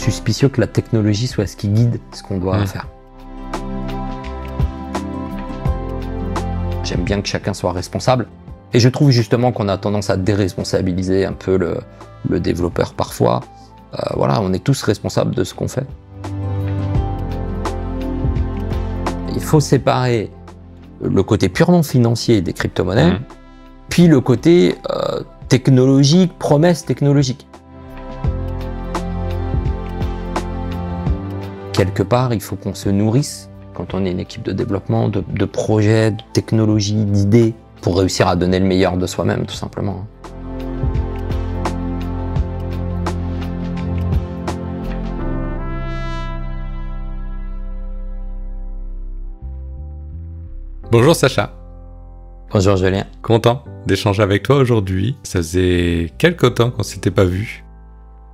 suspicieux que la technologie soit ce qui guide ce qu'on doit faire. J'aime bien que chacun soit responsable. Et je trouve justement qu'on a tendance à déresponsabiliser un peu le développeur parfois. Voilà, on est tous responsables de ce qu'on fait. Il faut séparer le côté purement financier des crypto-monnaies, puis le côté technologique, promesse technologique. Quelque part, il faut qu'on se nourrisse, quand on est une équipe de développement, de projets, de technologies, d'idées, pour réussir à donner le meilleur de soi-même, tout simplement. Bonjour Sacha. Bonjour Julien. Content d'échanger avec toi aujourd'hui. Ça faisait quelques temps qu'on s'était pas vu.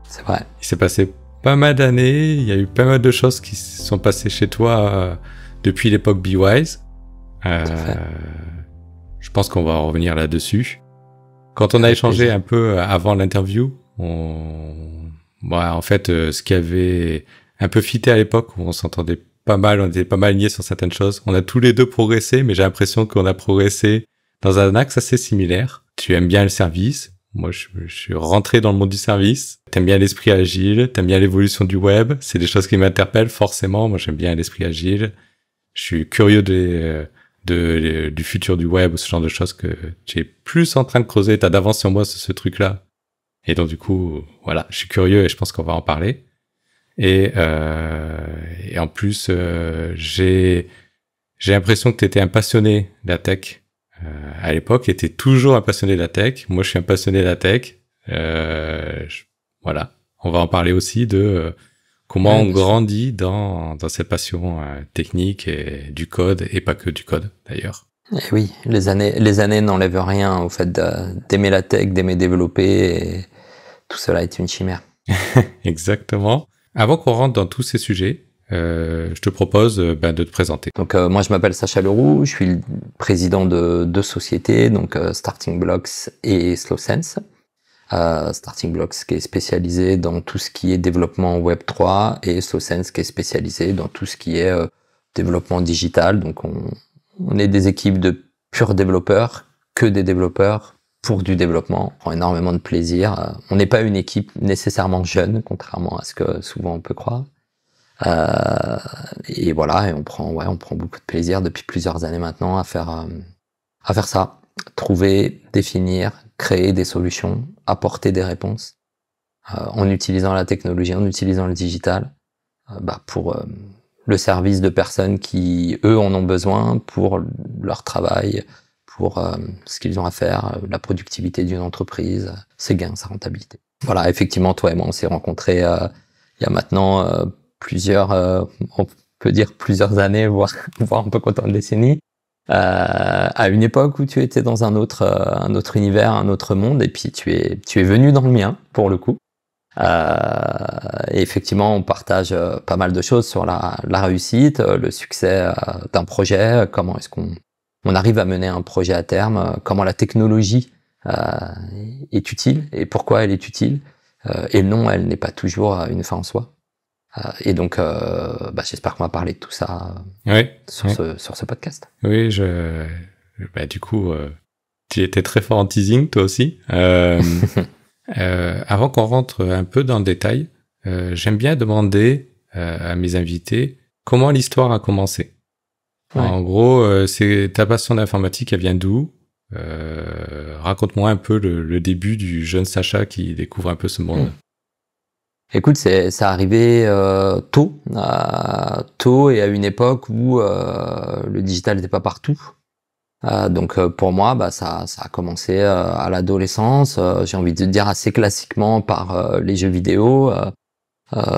C'est vrai. Il s'est passé pas mal d'années, il y a eu pas mal de choses qui se sont passées chez toi depuis l'époque BeWise. Je pense qu'on va revenir là-dessus. Quand on a échangé un peu avant l'interview, en fait, ce qui avait un peu fité à l'époque, où on s'entendait pas mal, on était pas mal alignés sur certaines choses. On a tous les deux progressé, mais j'ai l'impression qu'on a progressé dans un axe assez similaire. Tu aimes bien le service. Moi, je suis rentré dans le monde du service. T'aimes bien l'esprit agile, t'aimes bien l'évolution du web. C'est des choses qui m'interpellent forcément. Moi, j'aime bien l'esprit agile. Je suis curieux du futur du web, ce genre de choses que tu es plus en train de creuser. T'as d'avance sur moi sur ce truc-là. Et donc, du coup, voilà, je suis curieux et je pense qu'on va en parler. Et en plus, j'ai l'impression que t'étais un passionné de la tech. À l'époque, était toujours un passionné de la tech. Moi, je suis un passionné de la tech. Voilà. On va en parler aussi de comment on grandit dans cette passion technique et du code, et pas que du code, d'ailleurs. Et oui, les années n'enlèvent rien au fait d'aimer la tech, d'aimer développer, et tout cela est une chimère. Exactement. Avant qu'on rentre dans tous ces sujets, je te propose de te présenter. Donc moi je m'appelle Sacha Leroux, je suis le président de deux sociétés, donc Starting Blocks et SlowSense. Starting Blocks qui est spécialisé dans tout ce qui est développement Web3 et SlowSense qui est spécialisé dans tout ce qui est développement digital. Donc on est des équipes de purs développeurs, que des développeurs pour du développement. On prend énormément de plaisir. On n'est pas une équipe nécessairement jeune, contrairement à ce que souvent on peut croire. Et voilà, et on prend beaucoup de plaisir depuis plusieurs années maintenant à faire ça. Trouver, définir, créer des solutions, apporter des réponses, en utilisant la technologie, en utilisant le digital, pour le service de personnes qui, eux, en ont besoin pour leur travail, pour ce qu'ils ont à faire, la productivité d'une entreprise, ses gains, sa rentabilité. Voilà, effectivement, toi et moi, on s'est rencontrés il y a maintenant on peut dire plusieurs années, voire un peu comptant de décennies, à une époque où tu étais dans un autre univers, un autre monde, et puis tu es venu dans le mien, pour le coup. Et effectivement, on partage pas mal de choses sur la réussite, le succès d'un projet, comment est-ce qu'on arrive à mener un projet à terme, comment la technologie est utile, et pourquoi elle est utile, et non, elle n'est pas toujours une fin en soi. Et donc, j'espère qu'on va parler de tout ça sur ce podcast. Oui, du coup, tu étais très fort en teasing, toi aussi. Avant qu'on rentre un peu dans le détail, j'aime bien demander à mes invités comment l'histoire a commencé. Ouais. En gros, c'est ta passion d'informatique, elle vient d'où ? Raconte-moi un peu le début du jeune Sacha qui découvre un peu ce monde. Écoute, ça arrivait tôt et à une époque où le digital n'était pas partout. Donc pour moi, ça a commencé à l'adolescence. J'ai envie de dire assez classiquement par les jeux vidéo.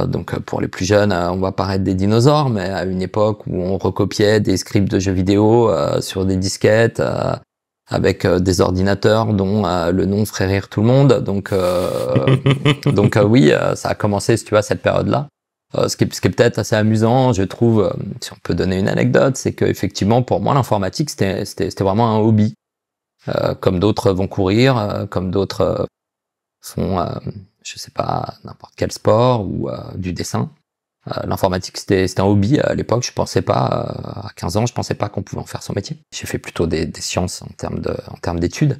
Donc pour les plus jeunes, on va paraître des dinosaures, mais à une époque où on recopiait des scripts de jeux vidéo sur des disquettes. Avec des ordinateurs dont le nom ferait rire tout le monde. Donc oui, ça a commencé, si tu vois, cette période-là. Ce qui est peut-être assez amusant, je trouve, si on peut donner une anecdote, c'est qu'effectivement, pour moi, l'informatique, c'était vraiment un hobby. Comme d'autres vont courir, comme d'autres font, je sais pas, n'importe quel sport ou du dessin. L'informatique, c'était un hobby à l'époque. Je pensais pas, à 15 ans, je pensais pas qu'on pouvait en faire son métier. J'ai fait plutôt des sciences en termes d'études.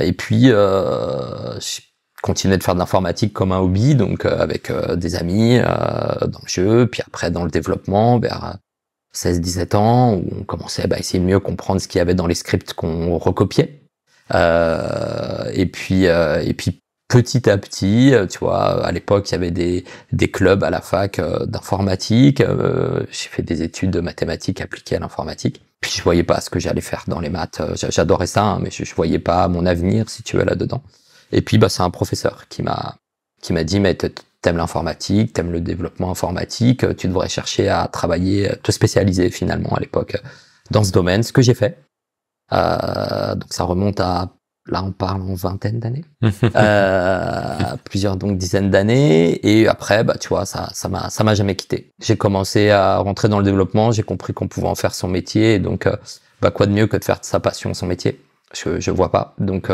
Et puis, j'ai continué de faire de l'informatique comme un hobby, donc avec des amis dans le jeu, puis après dans le développement, vers 16-17 ans, où on commençait à essayer de mieux comprendre ce qu'il y avait dans les scripts qu'on recopiait. Et puis petit à petit, tu vois, à l'époque, il y avait des clubs à la fac d'informatique. J'ai fait des études de mathématiques appliquées à l'informatique. Puis je voyais pas ce que j'allais faire dans les maths. J'adorais ça, hein, mais je voyais pas mon avenir, si tu veux, là-dedans. Et puis, c'est un professeur qui m'a dit, mais t'aimes l'informatique, t'aimes le développement informatique, tu devrais chercher à travailler, te spécialiser finalement à l'époque dans ce domaine, ce que j'ai fait. Donc ça remonte à, là on parle en vingtaine d'années, plusieurs donc dizaines d'années, et après tu vois ça m'a jamais quitté. J'ai commencé à rentrer dans le développement, j'ai compris qu'on pouvait en faire son métier, et donc quoi de mieux que de faire de sa passion son métier. Je vois pas, donc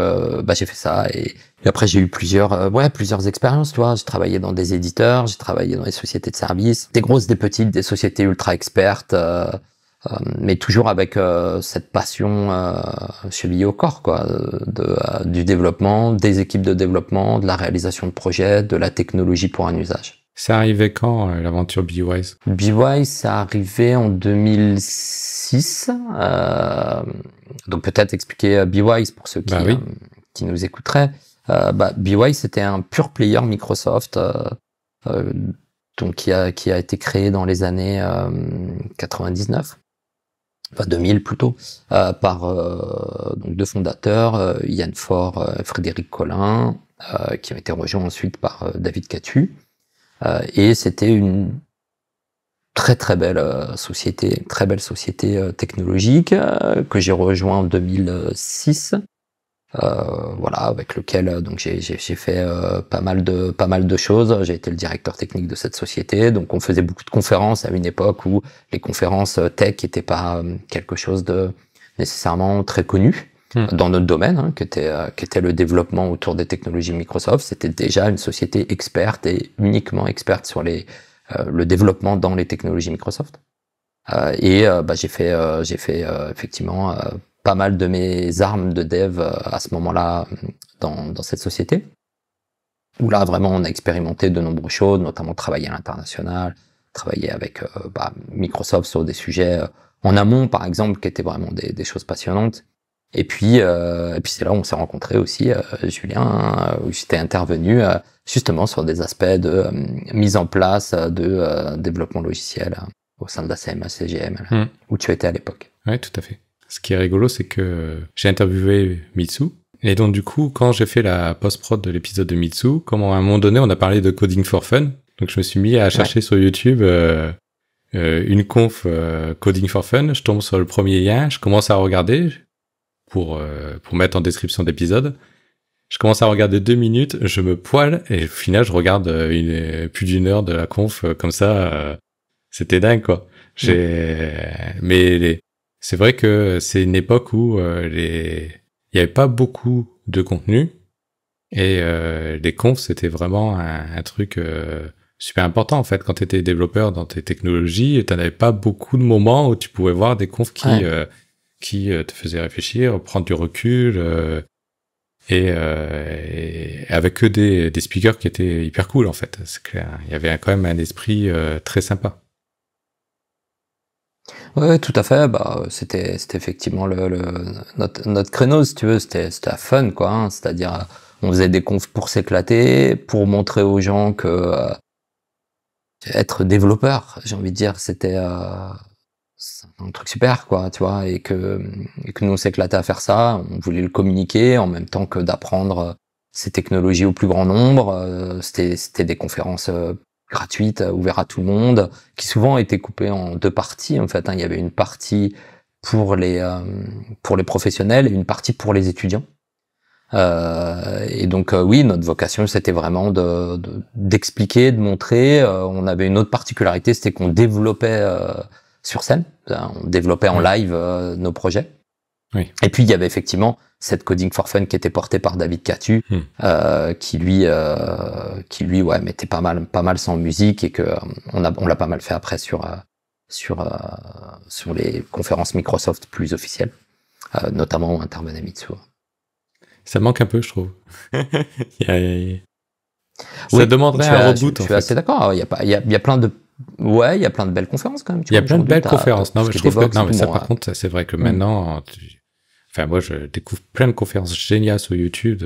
j'ai fait ça, et après j'ai eu plusieurs expériences, tu vois. J'ai travaillé dans des éditeurs, j'ai travaillé dans des sociétés de services, des grosses, des petites, des sociétés ultra expertes, mais toujours avec cette passion chevillée au corps, quoi, du développement, des équipes de développement, de la réalisation de projets, de la technologie pour un usage. C'est arrivé quand, l'aventure BeWise? BeWise, ça arrivé en 2006. Donc peut-être expliquer BeWise pour ceux qui nous écouteraient. BeWise, c'était un pure player Microsoft, donc qui a été créé dans les années 99. Enfin 2000 plutôt, par donc deux fondateurs, Yann Faure, Frédéric Collin, qui ont été rejoints ensuite par David Catu. Et c'était une très belle société technologique que j'ai rejoint en 2006. Avec lequel donc j'ai fait pas mal de choses. J'ai été le directeur technique de cette société, donc on faisait beaucoup de conférences à une époque où les conférences tech n'étaient pas quelque chose de nécessairement très connu dans notre domaine, hein, qui était le développement autour des technologies Microsoft. C'était déjà une société experte et uniquement experte sur le développement dans les technologies Microsoft. J'ai fait effectivement pas mal de mes armes de dev à ce moment-là dans cette société, où là vraiment on a expérimenté de nombreuses choses, notamment travailler à l'international, travailler avec Microsoft sur des sujets en amont par exemple, qui étaient vraiment des choses passionnantes. Et puis c'est là où on s'est rencontrés aussi, Julien, où j'étais intervenu justement sur des aspects de mise en place de développement logiciel au sein de la CMA-CGM, où tu étais à l'époque. Oui, tout à fait. Ce qui est rigolo, c'est que j'ai interviewé Mitsu. Et donc, du coup, quand j'ai fait la post-prod de l'épisode de Mitsu, à un moment donné, on a parlé de Coding for Fun. Donc, je me suis mis à chercher sur YouTube une conf Coding for Fun. Je tombe sur le premier lien. Je commence à regarder pour mettre en description d'épisode. Je commence à regarder 2 minutes. Je me poile. Et au final, je regarde plus d'une heure de la conf comme ça. C'était dingue, quoi. Mais c'est vrai que c'est une époque où il y avait pas beaucoup de contenu et les confs c'était vraiment un truc super important en fait. Quand tu étais développeur dans tes technologies, tu n'avais pas beaucoup de moments où tu pouvais voir des confs qui te faisaient réfléchir, prendre du recul et avec que des speakers qui étaient hyper cool en fait. C'est clair, il y avait quand même un esprit très sympa. Ouais, tout à fait. C'était effectivement notre créneau, si tu veux. C'était fun, quoi. Hein. C'est-à-dire, on faisait des confs pour s'éclater, pour montrer aux gens que être développeur, j'ai envie de dire, c'était un truc super, quoi. Tu vois, et que nous on s'éclatait à faire ça. On voulait le communiquer en même temps que d'apprendre ces technologies au plus grand nombre. C'était des conférences gratuite, ouverte à tout le monde, qui souvent était coupée en 2 parties en fait. Il y avait une partie pour les professionnels et une partie pour les étudiants. Et donc oui, notre vocation c'était vraiment d'expliquer, de montrer. On avait une autre particularité, c'était qu'on développait sur scène, on développait en live nos projets. Oui. Et puis il y avait effectivement cette Coding for Fun qui était portée par David Catu, qui lui ouais mettait pas mal sans musique, et que on l'a pas mal fait après sur les conférences Microsoft plus officielles, notamment où intervenait Mitsuo. Ça manque un peu, je trouve. Ça demanderait un reboot. Je suis assez d'accord. Il y a plein de belles conférences quand même. Il y a plein de belles conférences. Non, mais je trouve que non, mais ça, par ouais. contre, c'est vrai que maintenant, enfin, moi, je découvre plein de conférences géniales sur YouTube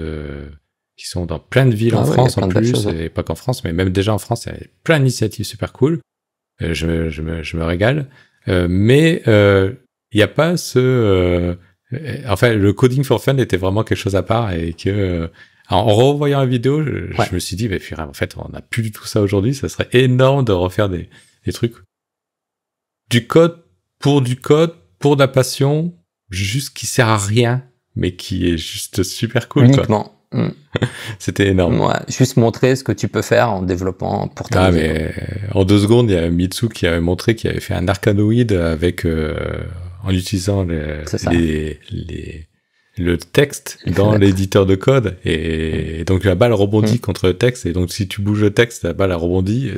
qui sont dans plein de villes en France en plus, et pas qu'en France, mais même déjà en France, il y a plein d'initiatives super cool. Je me régale. Mais il n'y a pas ce... enfin, le Coding for Fun était vraiment quelque chose à part, et que... en revoyant la vidéo, je me suis dit, mais en fait, on n'a plus du tout ça aujourd'hui. Ça serait énorme de refaire des trucs. Du code, pour de la passion, juste qui sert à rien, mais qui est juste super cool. Uniquement. Quoi. C'était énorme. Ouais, juste montrer ce que tu peux faire en développant pour ta musique. Mais en 2 secondes, il y a Mitsu qui avait montré qu'il avait fait un Arkanoid avec en utilisant le texte dans l'éditeur de code, et donc la balle rebondit contre le texte, et donc si tu bouges le texte, la balle a rebondi.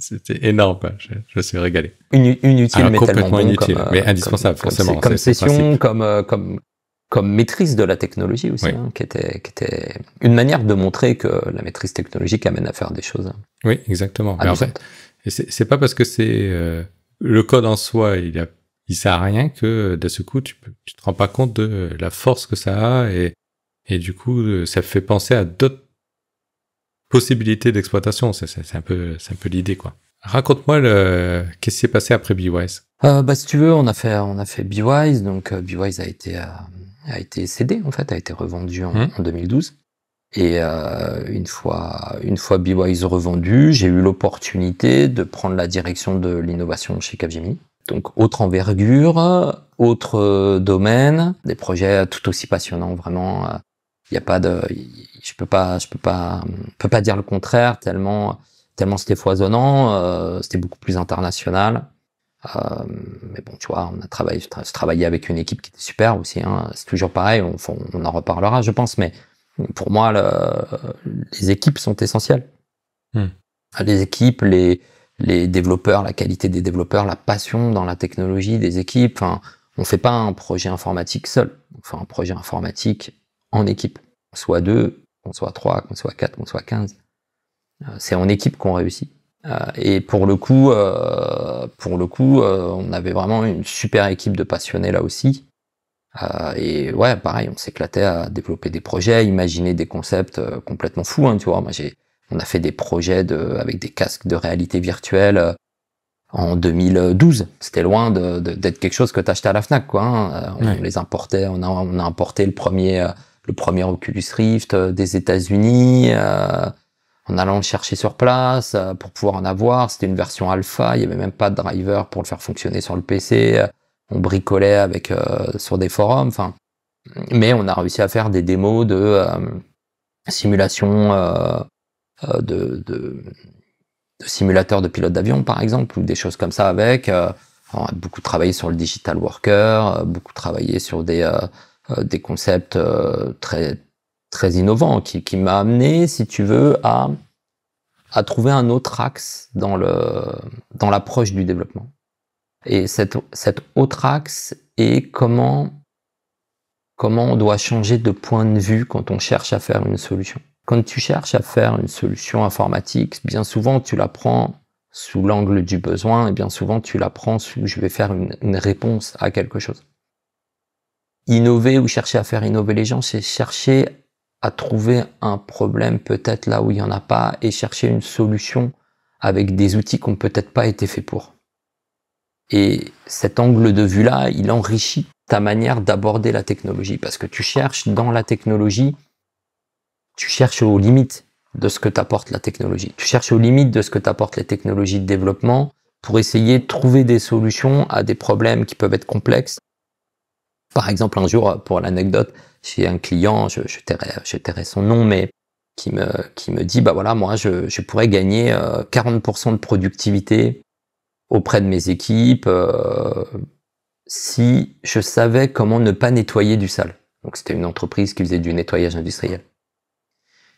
C'était énorme, quoi. Je suis régalé. Inutile, mais tellement bon, inutile, mais indispensable, forcément. Comme session, comme maîtrise de la technologie aussi, qui était une manière de montrer que la maîtrise technologique amène à faire des choses. Oui, exactement. Mais en fait, c'est pas parce que c'est le code en soi, il sert à rien que d'un seul coup tu te rends pas compte de la force que ça a, et du coup ça fait penser à d'autres possibilités d'exploitation. C'est un peu l'idée, quoi. Raconte-moi qu'est-ce qui s'est passé après BeWise. Si tu veux, on a fait BeWise, donc BeWise a été cédé, en fait, a été revendu en 2012. Et une fois BeWise revendu, j'ai eu l'opportunité de prendre la direction de l'innovation chez Capgemini. Donc autre envergure, autre domaine, des projets tout aussi passionnants, vraiment. Il y a pas de, je peux pas dire le contraire, tellement c'était foisonnant, c'était beaucoup plus international. Mais bon, tu vois, je travaillais avec une équipe qui était super aussi, hein. C'est toujours pareil, on en reparlera, je pense, mais pour moi, les équipes sont essentielles. Les équipes, les développeurs, la qualité des développeurs, la passion dans la technologie des équipes. Enfin, on fait pas un projet informatique seul. On fait un projet informatique en équipe. Qu'on soit 2, qu'on soit 3, qu'on soit 4, qu'on soit 15. C'est en équipe qu'on réussit. Et pour le coup, on avait vraiment une super équipe de passionnés là aussi. Et ouais, pareil, on s'éclatait à développer des projets, à imaginer des concepts complètement fous, hein, tu vois. On a fait des projets avec des casques de réalité virtuelle en 2012. C'était loin d'être quelque chose que t'achetais à la Fnac, quoi, hein. On les importait, on a importé le premier Oculus Rift des États-Unis, en allant le chercher sur place pour pouvoir en avoir. C'était une version alpha, il y avait même pas de driver pour le faire fonctionner sur le PC. On bricolait sur des forums, enfin. Mais on a réussi à faire des démos de simulation de simulateurs de pilote d'avion, par exemple, ou des choses comme ça avec. On a beaucoup travaillé sur le digital worker, beaucoup travaillé sur des concepts très très innovants, qui m'a amené, si tu veux, à trouver un autre axe dans l'approche du développement. Et cet autre axe est comment on doit changer de point de vue quand on cherche à faire une solution. Quand tu cherches à faire une solution informatique, bien souvent tu la prends sous l'angle du besoin, et bien souvent tu la prends sous je vais faire une réponse à quelque chose. Innover ou chercher à faire innover les gens, c'est chercher à trouver un problème peut-être là où il n'y en a pas, et chercher une solution avec des outils qui n'ont peut-être pas été faits pour. Et cet angle de vue-là, il enrichit ta manière d'aborder la technologie, parce que tu cherches dans la technologie, tu cherches aux limites de ce que t'apporte la technologie. Tu cherches aux limites de ce que t'apportent les technologies de développement pour essayer de trouver des solutions à des problèmes qui peuvent être complexes. Par exemple, un jour, pour l'anecdote, j'ai un client, je tairai son nom, mais qui me dit, bah voilà, moi, je pourrais gagner 40% de productivité auprès de mes équipes si je savais comment ne pas nettoyer du sale. Donc c'était une entreprise qui faisait du nettoyage industriel.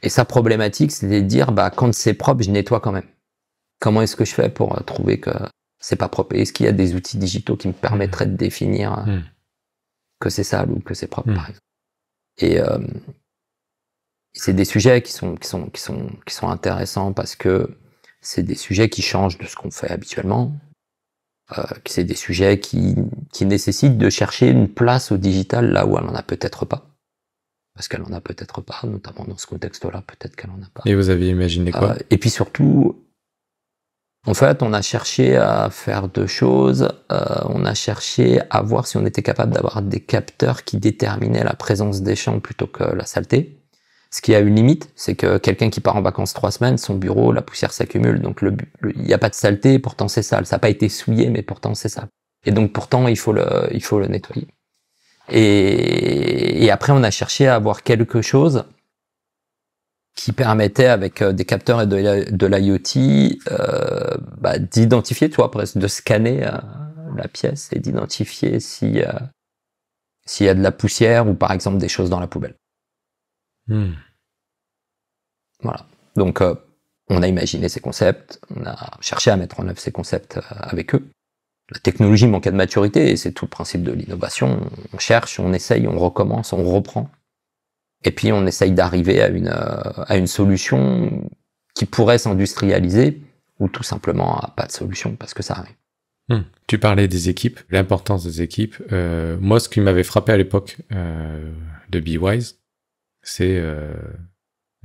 Et sa problématique, c'était de dire, quand c'est propre, je nettoie quand même. Comment est-ce que je fais pour trouver que c'est pas propre? Est-ce qu'il y a des outils digitaux qui me permettraient de définir que c'est sale ou que c'est propre, par exemple? Et c'est des sujets qui sont intéressants parce que c'est des sujets qui changent de ce qu'on fait habituellement. C'est des sujets qui nécessitent de chercher une place au digital là où elle en a peut-être pas. Parce qu'elle en a peut-être pas, notamment dans ce contexte-là, peut-être qu'elle en a pas. Et vous aviez imaginé quoi? Et puis surtout, en fait, on a cherché à faire deux choses. On a cherché à voir si on était capable d'avoir des capteurs qui déterminaient la présence des champs plutôt que la saleté. Ce qui a une limite, c'est que quelqu'un qui part en vacances 3 semaines, son bureau, la poussière s'accumule. Donc il n'y a pas de saleté, pourtant c'est sale. Ça n'a pas été souillé, mais pourtant c'est sale. Et donc pourtant il faut le nettoyer. Et après on a cherché à avoir quelque chose qui permettait avec des capteurs et de l'IoT d'identifier, tu vois, presque de scanner la pièce et d'identifier s'il y a de la poussière ou par exemple des choses dans la poubelle. Voilà. Donc, on a imaginé ces concepts, on a cherché à mettre en œuvre ces concepts avec eux. La technologie manquait de maturité et c'est tout le principe de l'innovation. On cherche, on essaye, on recommence, on reprend. Et puis, on essaye d'arriver à une solution qui pourrait s'industrialiser ou tout simplement à pas de solution parce que ça arrive. Tu parlais des équipes, l'importance des équipes. Moi, ce qui m'avait frappé à l'époque de BeWise, c'est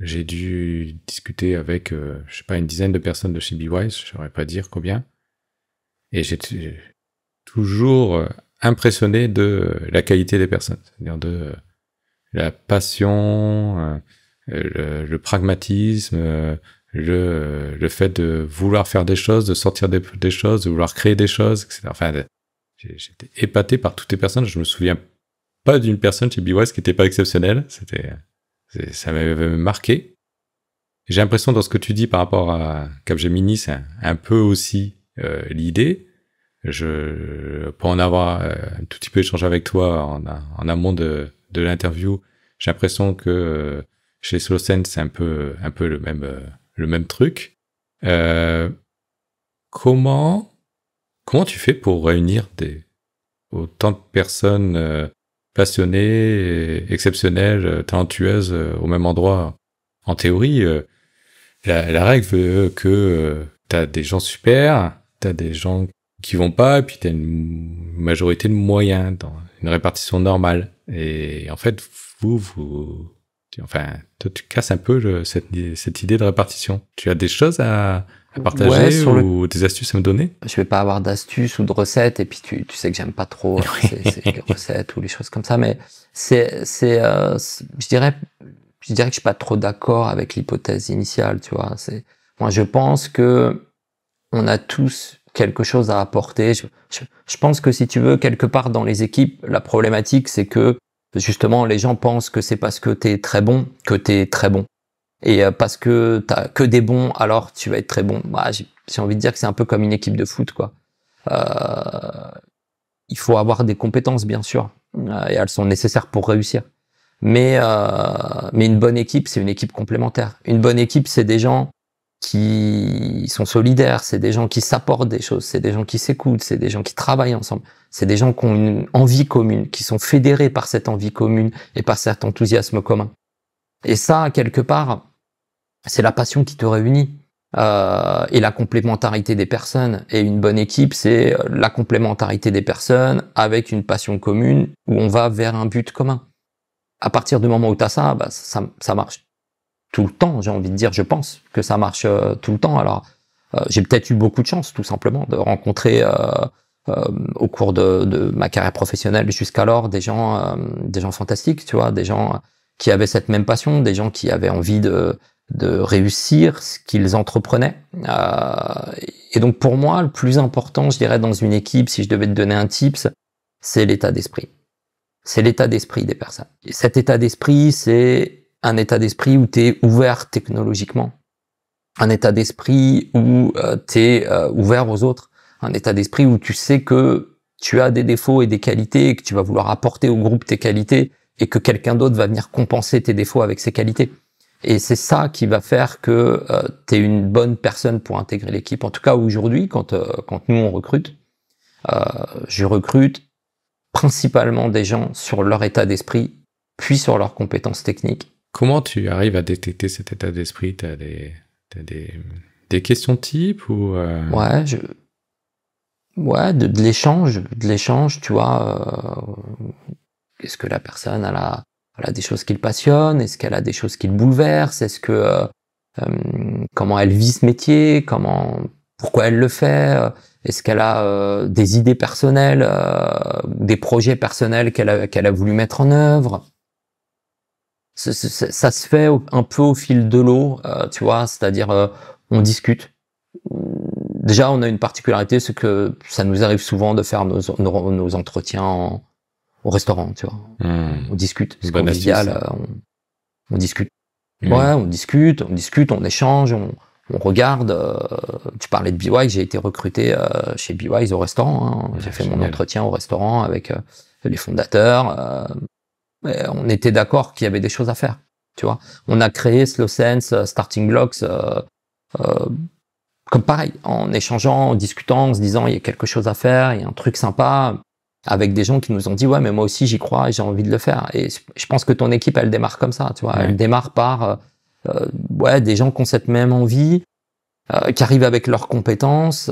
j'ai dû discuter avec je sais pas une dizaine de personnes de chez BeWise, je saurais pas dire combien, et j'étais toujours impressionné de la qualité des personnes, c'est-à-dire de la passion, le pragmatisme, le fait de vouloir faire des choses, de sortir des choses, de vouloir créer des choses, etc. Enfin, j'étais épaté par toutes les personnes. Je me souviens pas d'une personne chez BeWise qui était pas exceptionnelle. Ça m'avait marqué. J'ai l'impression dans ce que tu dis par rapport à Capgemini, c'est un peu aussi l'idée. Pour en avoir un tout petit peu échangé avec toi en amont de l'interview, j'ai l'impression que chez Slowsense, c'est un peu le même truc. Comment tu fais pour réunir autant de personnes passionnées, exceptionnelles, talentueuses au même endroit? En théorie, la règle veut que t'as des gens super, t'as des gens qui vont pas, et puis t'as une majorité de moyens dans une répartition normale. Et en fait, toi, tu casses un peu cette idée de répartition. Tu as des choses à partager ou des astuces à me donner? Je vais pas avoir d'astuces ou de recettes, et puis tu sais que j'aime pas trop ces recettes ou les choses comme ça, mais je dirais que je suis pas trop d'accord avec l'hypothèse initiale, tu vois. Moi, je pense que on a tous quelque chose à apporter. Je pense que si tu veux, quelque part dans les équipes, la problématique, c'est que justement, les gens pensent que c'est parce que t'es très bon que t'es très bon. Et parce que t'as que des bons, alors tu vas être très bon. Moi, j'ai envie de dire que c'est un peu comme une équipe de foot, quoi. Il faut avoir des compétences, bien sûr, et elles sont nécessaires pour réussir. Mais une bonne équipe, c'est une équipe complémentaire. Une bonne équipe, c'est des gens qui sont solidaires, c'est des gens qui s'apportent des choses, c'est des gens qui s'écoutent, c'est des gens qui travaillent ensemble, c'est des gens qui ont une envie commune, qui sont fédérés par cette envie commune et par cet enthousiasme commun. Et ça, quelque part, c'est la passion qui te réunit et la complémentarité des personnes. Et une bonne équipe, c'est la complémentarité des personnes avec une passion commune où on va vers un but commun. À partir du moment où tu as ça, ça marche tout le temps, j'ai envie de dire. Je pense que ça marche tout le temps. Alors, j'ai peut-être eu beaucoup de chance, tout simplement, de rencontrer au cours de ma carrière professionnelle jusqu'alors des gens fantastiques, tu vois, des gens qui avaient cette même passion, des gens qui avaient envie de réussir ce qu'ils entreprenaient. Et donc, pour moi, le plus important, je dirais, dans une équipe, si je devais te donner un tips, c'est l'état d'esprit. C'est l'état d'esprit des personnes. Et cet état d'esprit, c'est un état d'esprit où tu es ouvert technologiquement, un état d'esprit où tu es ouvert aux autres, un état d'esprit où tu sais que tu as des défauts et des qualités et que tu vas vouloir apporter au groupe tes qualités et que quelqu'un d'autre va venir compenser tes défauts avec ses qualités. Et c'est ça qui va faire que tu es une bonne personne pour intégrer l'équipe. En tout cas, aujourd'hui, quand nous on recrute, je recrute principalement des gens sur leur état d'esprit, puis sur leurs compétences techniques. Comment tu arrives à détecter cet état d'esprit? T'as des questions types ou de l'échange, tu vois. Est-ce que la personne elle a des choses qui le passionnent? Est-ce qu'elle a des choses qui le bouleversent? Est-ce que comment elle vit ce métier? Pourquoi elle le fait? Est-ce qu'elle a des idées personnelles, des projets personnels qu'elle a voulu mettre en œuvre? Ça se fait un peu au fil de l'eau, tu vois, c'est-à-dire on discute. Déjà, on a une particularité, c'est que ça nous arrive souvent de faire nos entretiens au restaurant, tu vois. On discute, c'est convivial, on discute. Ouais, on discute, on échange, on regarde. Tu parlais de BeWise, j'ai été recruté chez BeWise au restaurant. J'ai fait mon entretien au restaurant avec les fondateurs. On était d'accord qu'il y avait des choses à faire, tu vois. On a créé Slow Sense, Starting Blocks, comme pareil, en échangeant, en discutant, en se disant il y a quelque chose à faire, il y a un truc sympa, avec des gens qui nous ont dit ouais mais moi aussi j'y crois et j'ai envie de le faire. Et je pense que ton équipe elle démarre comme ça, tu vois. Elle démarre par des gens qui ont cette même envie, qui arrivent avec leurs compétences.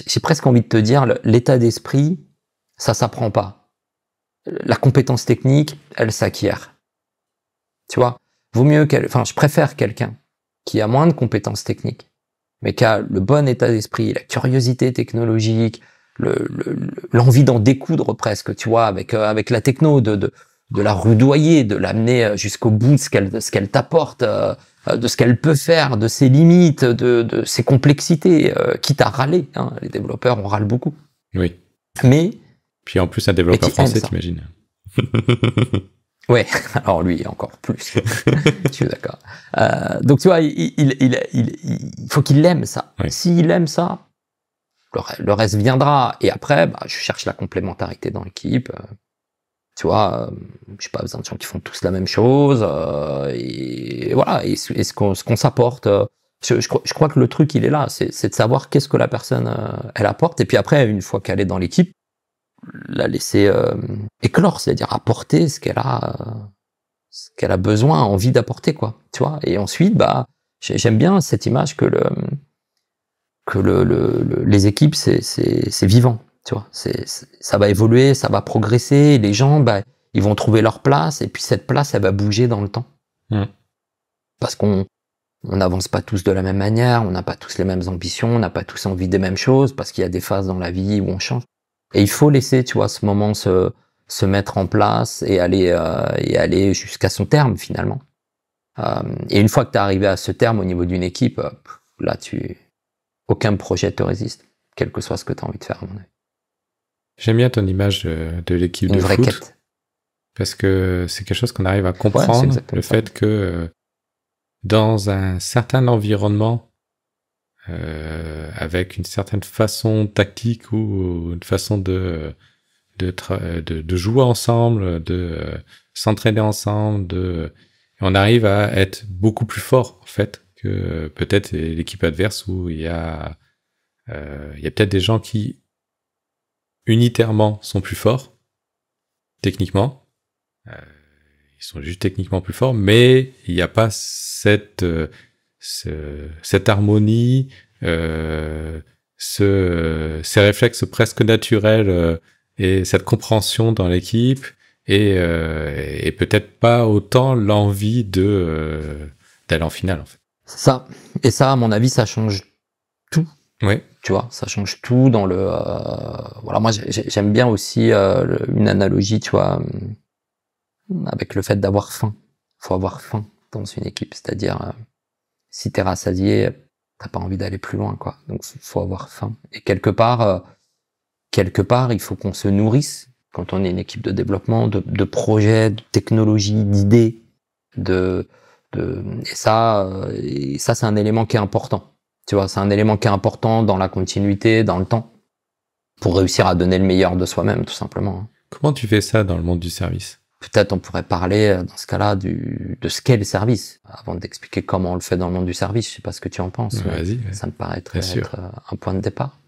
J'ai presque envie de te dire l'état d'esprit, ça s'apprend pas. La compétence technique, elle s'acquiert. Tu vois, je préfère quelqu'un qui a moins de compétences techniques, mais qui a le bon état d'esprit, la curiosité technologique, l'envie d'en découdre presque, tu vois, avec la techno, de la rudoyer, de l'amener jusqu'au bout de ce qu'elle t'apporte, de ce qu'elle peut faire, de ses limites, de ses complexités, quitte à râler. Hein, les développeurs, on râle beaucoup. Oui. Mais puis en plus un développeur français, t'imagines. Ouais, alors lui encore plus. Je suis d'accord. Donc tu vois, il faut qu'il aime ça. Oui. S'il aime ça, le reste viendra. Et après, je cherche la complémentarité dans l'équipe. Tu vois, j'ai pas besoin de gens qui font tous la même chose. Et voilà. Et ce qu'on s'apporte. Je crois que le truc, il est là. C'est de savoir qu'est-ce que la personne elle apporte. Et puis après, une fois qu'elle est dans l'équipe, la laisser éclore, c'est-à-dire apporter ce qu'elle a besoin, envie d'apporter, quoi. Tu vois. Et ensuite, j'aime bien cette image que les équipes, c'est vivant. Tu vois. Ça va évoluer, ça va progresser. Les gens, ils vont trouver leur place, et puis cette place, elle va bouger dans le temps. Parce qu'on n'avance pas tous de la même manière, on n'a pas tous les mêmes ambitions, on n'a pas tous envie des mêmes choses, parce qu'il y a des phases dans la vie où on change. Et il faut laisser, tu vois, ce moment se mettre en place et aller jusqu'à son terme, finalement. Et une fois que tu es arrivé à ce terme au niveau d'une équipe, là, aucun projet te résiste, quel que soit ce que tu as envie de faire, à mon avis. J'aime bien ton image de l'équipe de foot. Une vraie quête. Parce que c'est quelque chose qu'on arrive à comprendre, le fait que dans un certain environnement, avec une certaine façon tactique ou une façon de jouer ensemble, de s'entraîner ensemble, on arrive à être beaucoup plus fort en fait que peut-être l'équipe adverse où il y a peut-être des gens qui unitairement sont plus forts techniquement, ils sont juste techniquement plus forts, mais il n'y a pas cette harmonie, ces réflexes presque naturels et cette compréhension dans l'équipe et peut-être pas autant l'envie d'aller en finale en fait. C'est ça. Et ça, à mon avis, ça change tout. Oui. Tu vois, ça change tout dans le. Voilà, moi j'aime bien aussi une analogie, tu vois, avec le fait d'avoir faim. Faut avoir faim dans une équipe, c'est-à-dire si t'es rassasié, t'as pas envie d'aller plus loin, quoi. Donc faut avoir faim. Et quelque part, il faut qu'on se nourrisse quand on est une équipe de développement, de projets, de technologies, d'idées, et ça c'est un élément qui est important. Tu vois, c'est un élément qui est important dans la continuité, dans le temps. pour réussir à donner le meilleur de soi-même, tout simplement. Comment tu fais ça dans le monde du service? Peut-être on pourrait parler, dans ce cas-là, de ce qu'est le service, avant d'expliquer comment on le fait dans le monde du service. Je sais pas ce que tu en penses, mais Vas-y, ça me paraît bien sûr. être un point de départ.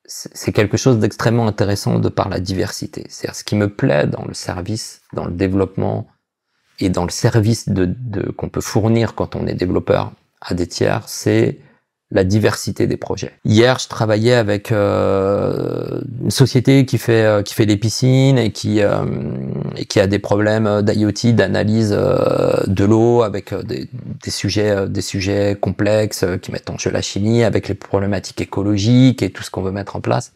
C'est quelque chose d'extrêmement intéressant de par la diversité. C'est-à-dire, ce qui me plaît dans le service, dans le développement et dans le service qu'on peut fournir quand on est développeur à des tiers, c'est la diversité des projets. Hier, je travaillais avec une société qui fait des piscines et qui a des problèmes d'IoT, d'analyse de l'eau, avec des sujets complexes qui mettent en jeu la chimie, avec les problématiques écologiques et tout ce qu'on veut mettre en place.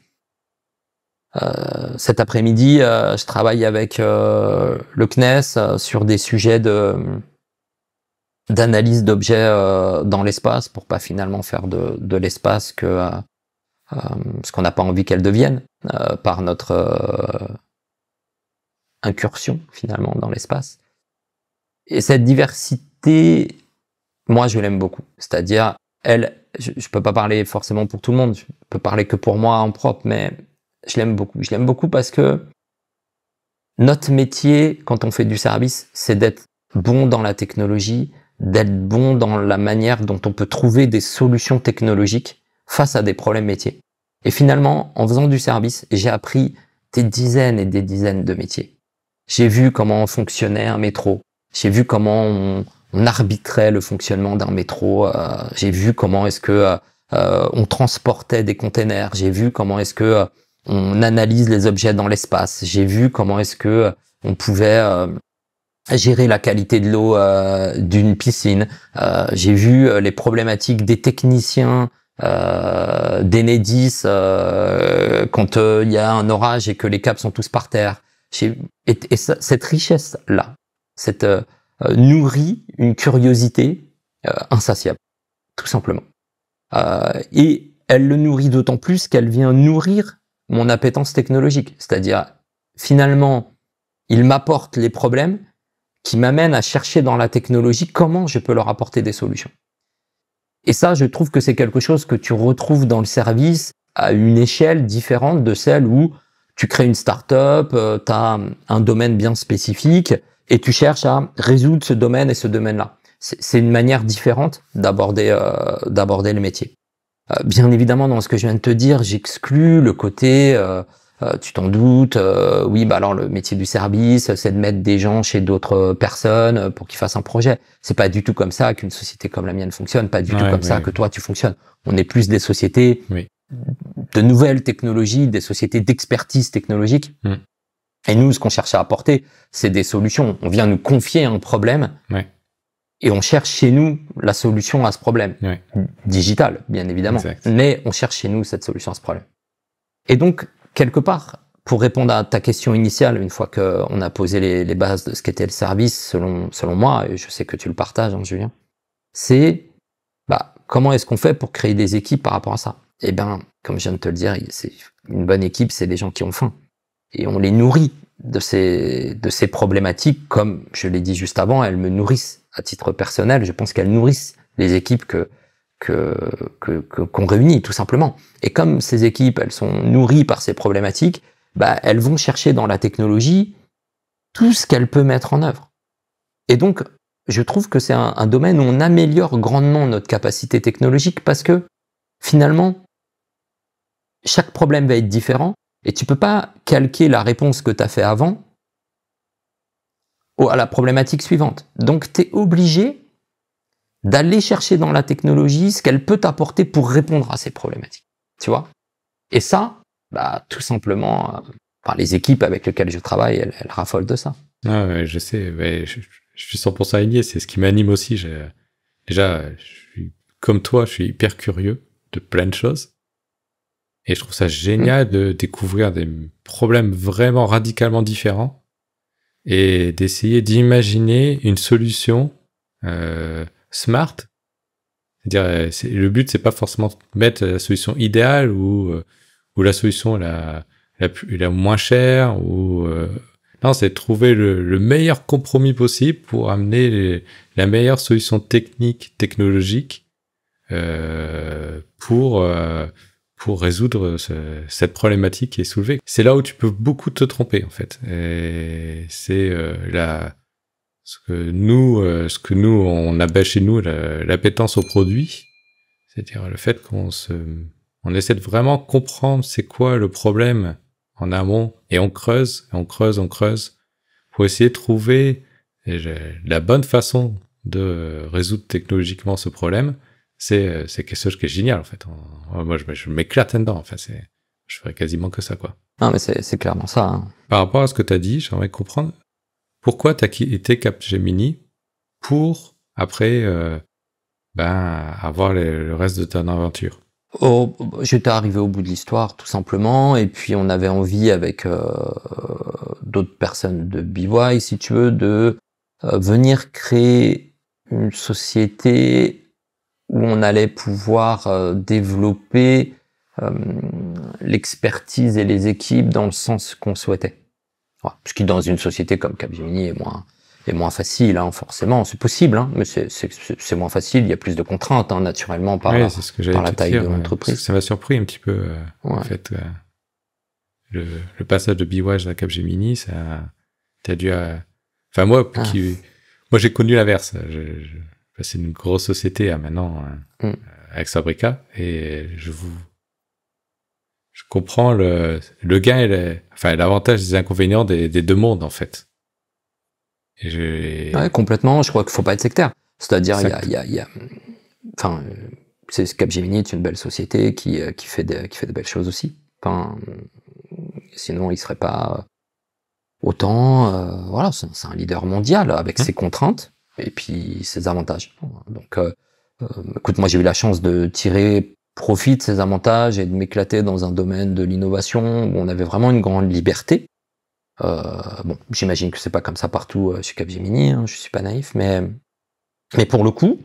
Cet après-midi, je travaille avec le CNES sur des sujets d'analyse d'objets dans l'espace pour pas finalement faire de l'espace que ce qu'on n'a pas envie qu'elle devienne par notre incursion finalement dans l'espace. Et cette diversité, moi je l'aime beaucoup. C'est-à-dire, je peux pas parler forcément pour tout le monde, je peux parler que pour moi en propre, mais je l'aime beaucoup. Je l'aime beaucoup parce que notre métier, quand on fait du service, c'est d'être bon dans la technologie, d'être bon dans la manière dont on peut trouver des solutions technologiques face à des problèmes métiers. Et finalement, en faisant du service, j'ai appris des dizaines et des dizaines de métiers. J'ai vu comment fonctionnait un métro. J'ai vu comment on arbitrait le fonctionnement d'un métro. J'ai vu comment est-ce que on transportait des containers. J'ai vu comment est-ce que on analyse les objets dans l'espace. J'ai vu comment est-ce que on pouvait gérer la qualité de l'eau d'une piscine. J'ai vu les problématiques des techniciens d'Enedis quand il y a un orage et que les câbles sont tous par terre. Et cette richesse-là, cette nourrit une curiosité insatiable, tout simplement. Et elle le nourrit d'autant plus qu'elle vient nourrir mon appétence technologique. C'est-à-dire, finalement, il m'apporte les problèmes qui m'amènent à chercher dans la technologie comment je peux leur apporter des solutions. Et ça, je trouve que c'est quelque chose que tu retrouves dans le service à une échelle différente de celle où tu crées une start-up, tu as un domaine bien spécifique et tu cherches à résoudre ce domaine et ce domaine-là. C'est une manière différente d'aborder le métier. Bien évidemment, dans ce que je viens de te dire, j'exclus le côté, tu t'en doutes, oui, bah alors le métier du service, c'est de mettre des gens chez d'autres personnes pour qu'ils fassent un projet. C'est pas du tout comme ça qu'une société comme la mienne fonctionne, pas du tout comme ça que toi tu fonctionnes. On est plus des sociétés de nouvelles technologies, des sociétés d'expertise technologique. Et nous, ce qu'on cherche à apporter, c'est des solutions. On vient nous confier un problème. Et on cherche chez nous la solution à ce problème. Digital, bien évidemment. Exact. Mais on cherche chez nous cette solution à ce problème. Et donc, quelque part, pour répondre à ta question initiale, une fois qu'on a posé les bases de ce qu'était le service, selon moi, et je sais que tu le partages, hein, Julien, c'est comment est-ce qu'on fait pour créer des équipes par rapport à ça? Eh bien, comme je viens de te le dire, c'est une bonne équipe, c'est des gens qui ont faim. Et on les nourrit de ces problématiques, comme je l'ai dit juste avant, elles me nourrissent à titre personnel. Je pense qu'elles nourrissent les équipes qu'on réunit, tout simplement. Et comme ces équipes, elles sont nourries par ces problématiques, elles vont chercher dans la technologie tout ce qu'elles peuvent mettre en œuvre. Et donc, je trouve que c'est un domaine où on améliore grandement notre capacité technologique parce que, finalement, chaque problème va être différent et tu peux pas calquer la réponse que tu as fait avant à la problématique suivante. Donc, tu es obligé d'aller chercher dans la technologie ce qu'elle peut t'apporter pour répondre à ces problématiques. Tu vois? Et ça, tout simplement, les équipes avec lesquelles je travaille, elles raffolent de ça. Ah ouais, je sais, je suis 100% aligné, c'est ce qui m'anime aussi. Déjà, comme toi, je suis hyper curieux de plein de choses. Et je trouve ça génial de découvrir des problèmes vraiment radicalement différents et d'essayer d'imaginer une solution smart. C'est-à-dire, le but, c'est pas forcément de mettre la solution idéale ou la solution la moins chère non, c'est de trouver le meilleur compromis possible pour amener la meilleure solution technologique pour pour résoudre cette problématique qui est soulevée. C'est là où tu peux beaucoup te tromper, en fait. Et c'est ce que nous, on a chez nous, l'appétence au produit, c'est-à-dire le fait on essaie de vraiment comprendre c'est quoi le problème en amont, et on creuse pour essayer de trouver la bonne façon de résoudre technologiquement ce problème. C'est quelque chose qui est génial, en fait. Moi, je m'éclate dedans. Enfin, je ferais quasiment que ça, quoi. Non, mais c'est clairement ça. Hein. Par rapport à ce que tu as dit, j'aimerais comprendre pourquoi tu as quitté Capgemini pour, après, avoir le reste de ton aventure. J'étais arrivé au bout de l'histoire, tout simplement, et puis on avait envie, avec d'autres personnes de BY, si tu veux, de venir créer une société où on allait pouvoir développer l'expertise et les équipes dans le sens qu'on souhaitait. Voilà. Ce qui, dans une société comme Capgemini, est moins facile, hein, forcément. C'est possible, hein, mais c'est moins facile. Il y a plus de contraintes, hein, naturellement, par la taille de l'entreprise. Ça m'a surpris un petit peu, en fait. Le passage de BY à Capgemini, t'as dû Enfin, moi, j'ai connu l'inverse. C'est une grosse société maintenant avec Sabrica, et je comprends le gain et l'avantage des inconvénients des deux mondes, en fait. Ouais, complètement. Je crois qu'il faut pas être sectaire. C'est-à-dire, Capgemini est une belle société qui fait de belles choses aussi. Enfin, sinon, il serait pas autant. Voilà, c'est un leader mondial avec ses contraintes et puis ses avantages. Donc, écoute, moi j'ai eu la chance de tirer profit de ces avantages et de m'éclater dans un domaine de l'innovation où on avait vraiment une grande liberté. J'imagine que c'est pas comme ça partout chez Capgemini, hein, je suis pas naïf, mais pour le coup,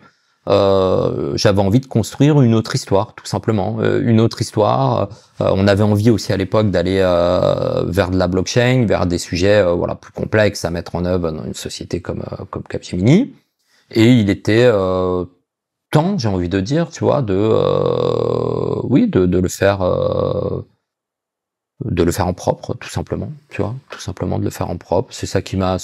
j'avais envie de construire une autre histoire, tout simplement, une autre histoire. On avait envie aussi à l'époque d'aller vers de la blockchain, vers des sujets plus complexes à mettre en œuvre dans une société comme Capgemini. Et il était temps, j'ai envie de dire, tu vois, de le faire en propre, tout simplement, tu vois, tout simplement de le faire en propre. C'est ça qui m'a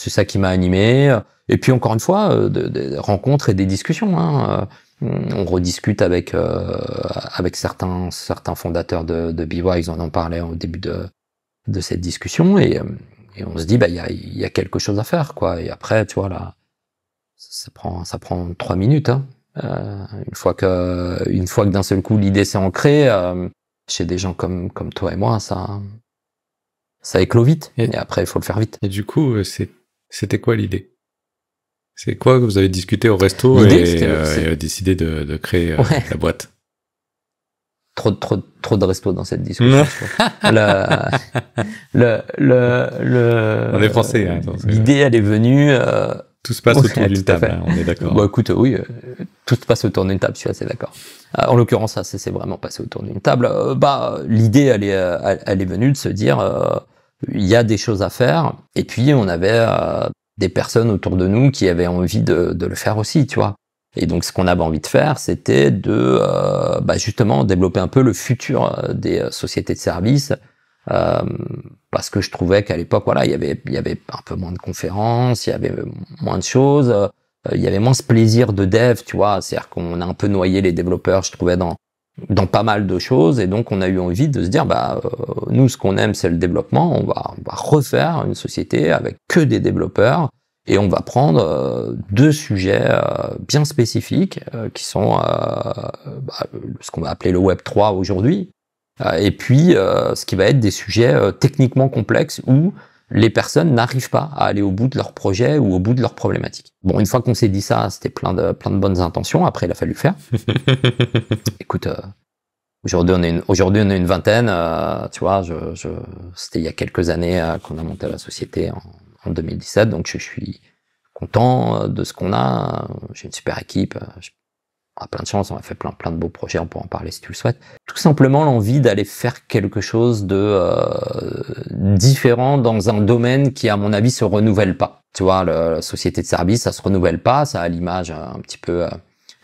animé. Et puis encore une fois, des rencontres et des discussions. Hein. On rediscute avec certains fondateurs de BY, ils en ont parlé au début de cette discussion, et on se dit il y a quelque chose à faire, quoi. Et après, tu vois, là, ça prend 3 minutes. Hein. Une fois que d'un seul coup l'idée s'est ancrée. Chez des gens comme toi et moi, ça éclot vite. Et après, il faut le faire vite. Et du coup, c'était quoi l'idée? C'est quoi que vous avez discuté au resto et décidé de créer la boîte? Trop de resto dans cette discussion. On est français. Hein, l'idée, elle est venue. Tout se passe autour d'une table, hein, on est d'accord. Bon, écoute, oui, tout se passe autour d'une table, je suis assez d'accord. En l'occurrence, ça c'est vraiment passé autour d'une table. L'idée, elle est venue de se dire, il y a des choses à faire. Et puis, on avait des personnes autour de nous qui avaient envie de le faire aussi, tu vois. Et donc, ce qu'on avait envie de faire, c'était de justement développer un peu le futur des sociétés de services. Parce que je trouvais qu'à l'époque, voilà, il y avait un peu moins de conférences, il y avait moins de choses, il y avait moins ce plaisir de dev, tu vois, c'est-à-dire qu'on a un peu noyé les développeurs, je trouvais, dans pas mal de choses, et donc on a eu envie de se dire, nous, ce qu'on aime, c'est le développement, on va refaire une société avec que des développeurs, et on va prendre 2 sujets bien spécifiques, qui sont ce qu'on va appeler le Web 3 aujourd'hui, et puis ce qui va être des sujets techniquement complexes où les personnes n'arrivent pas à aller au bout de leur projet ou au bout de leur problématique. Bon, une fois qu'on s'est dit ça, c'était plein de bonnes intentions. Après, il a fallu faire. Écoute, aujourd'hui on est une vingtaine. Tu vois, c'était il y a quelques années qu'on a monté la société en 2017. Donc je suis content de ce qu'on a. J'ai une super équipe. On a plein de chance, on a fait plein de beaux projets, on pourra en parler si tu le souhaites. Tout simplement l'envie d'aller faire quelque chose de différent dans un domaine qui, à mon avis, se renouvelle pas. Tu vois, la société de service, ça se renouvelle pas, ça a l'image un petit peu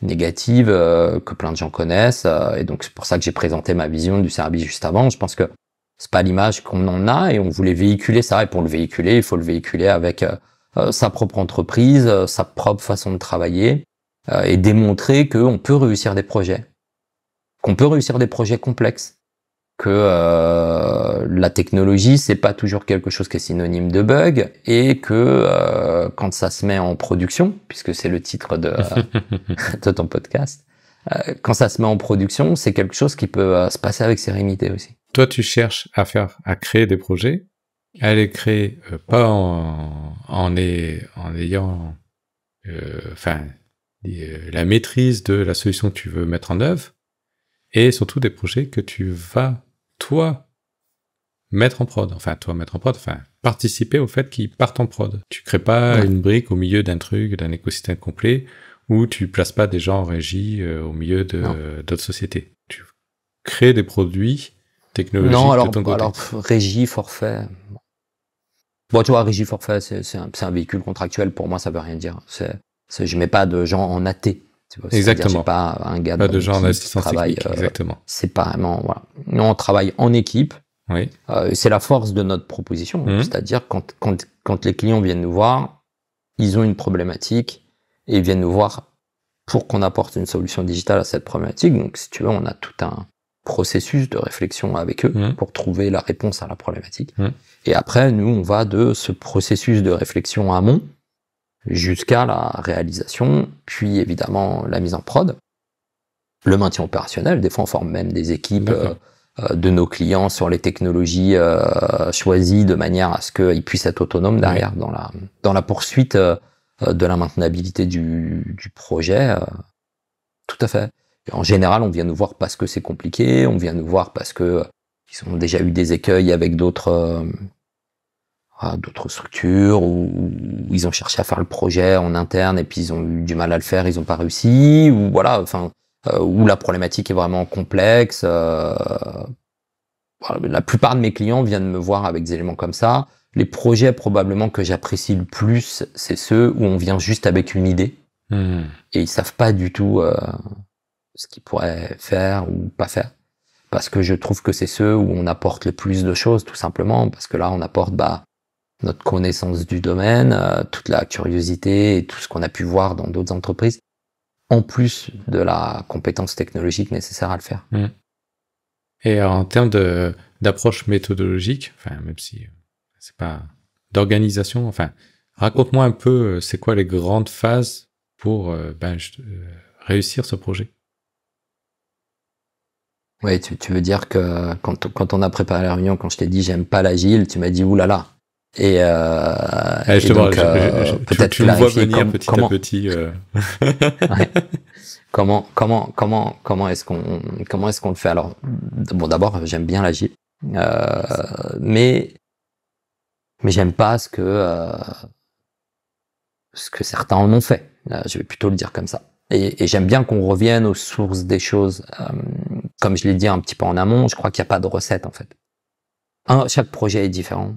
négative que plein de gens connaissent. Et donc c'est pour ça que j'ai présenté ma vision du service juste avant. Je pense que c'est pas l'image qu'on en a et on voulait véhiculer ça. Et pour le véhiculer, il faut le véhiculer avec sa propre entreprise, sa propre façon de travailler et démontrer qu'on peut réussir des projets, qu'on peut réussir des projets complexes, que la technologie c'est pas toujours quelque chose qui est synonyme de bug et que quand ça se met en production, puisque c'est le titre de de ton podcast, quand ça se met en production, c'est quelque chose qui peut se passer avec sérénité aussi. Toi, tu cherches à créer des projets, à les créer pas en ayant la maîtrise de la solution que tu veux mettre en œuvre, et surtout des projets que tu vas, toi, mettre en prod. Participer au fait qu'ils partent en prod. Tu crées pas une brique au milieu d'un truc, d'un écosystème complet, où tu places pas des gens en régie au milieu d'autres sociétés. Tu crées des produits technologiques de ton côté. Alors, régie, forfait. Bon, tu vois, régie, forfait, c'est un véhicule contractuel. Pour moi, ça veut rien dire. Je mets pas de gens en AT. Tu vois, exactement. J'ai pas un gars pas de gens en assistance technique, exactement. C'est pas vraiment, voilà. Nous, on travaille en équipe. Oui. C'est la force de notre proposition. C'est-à-dire, quand les clients viennent nous voir, ils ont une problématique et ils viennent nous voir pour qu'on apporte une solution digitale à cette problématique. Donc, si tu veux, on a tout un processus de réflexion avec eux pour trouver la réponse à la problématique. Et après, nous, on va de ce processus de réflexion amont jusqu'à la réalisation, puis évidemment la mise en prod, le maintien opérationnel. Des fois, on forme même des équipes de nos clients sur les technologies choisies de manière à ce qu'ils puissent être autonomes derrière dans la poursuite de la maintenabilité du projet. Tout à fait. Et en général, on vient nous voir parce que c'est compliqué, on vient nous voir parce que ils ont déjà eu des écueils avec d'autres structures où ils ont cherché à faire le projet en interne et puis ils ont eu du mal à le faire, ils n'ont pas réussi, ou voilà, enfin, où la problématique est vraiment complexe. La plupart de mes clients viennent me voir avec des éléments comme ça. Les projets probablement que j'apprécie le plus, c'est ceux où on vient juste avec une idée et ils savent pas du tout ce qu'ils pourraient faire ou pas faire. Parce que je trouve que c'est ceux où on apporte le plus de choses, tout simplement, parce que là, on apporte notre connaissance du domaine, toute la curiosité et tout ce qu'on a pu voir dans d'autres entreprises, en plus de la compétence technologique nécessaire à le faire. Et en termes d'approche méthodologique, enfin, même si c'est pas d'organisation, enfin, raconte-moi un peu, c'est quoi les grandes phases pour réussir ce projet? Oui, tu veux dire que quand on a préparé la réunion, quand je t'ai dit j'aime pas l'agile, tu m'as dit oulala. Et justement, donc, peut-être tu me vois venir petit à petit. Ouais. Comment est-ce qu'on le fait? Alors, bon, d'abord, j'aime bien l'agile, mais j'aime pas ce que certains en ont fait. Je vais plutôt le dire comme ça. Et j'aime bien qu'on revienne aux sources des choses. Comme je l'ai dit un petit peu en amont, je crois qu'il n'y a pas de recette en fait. Chaque projet est différent.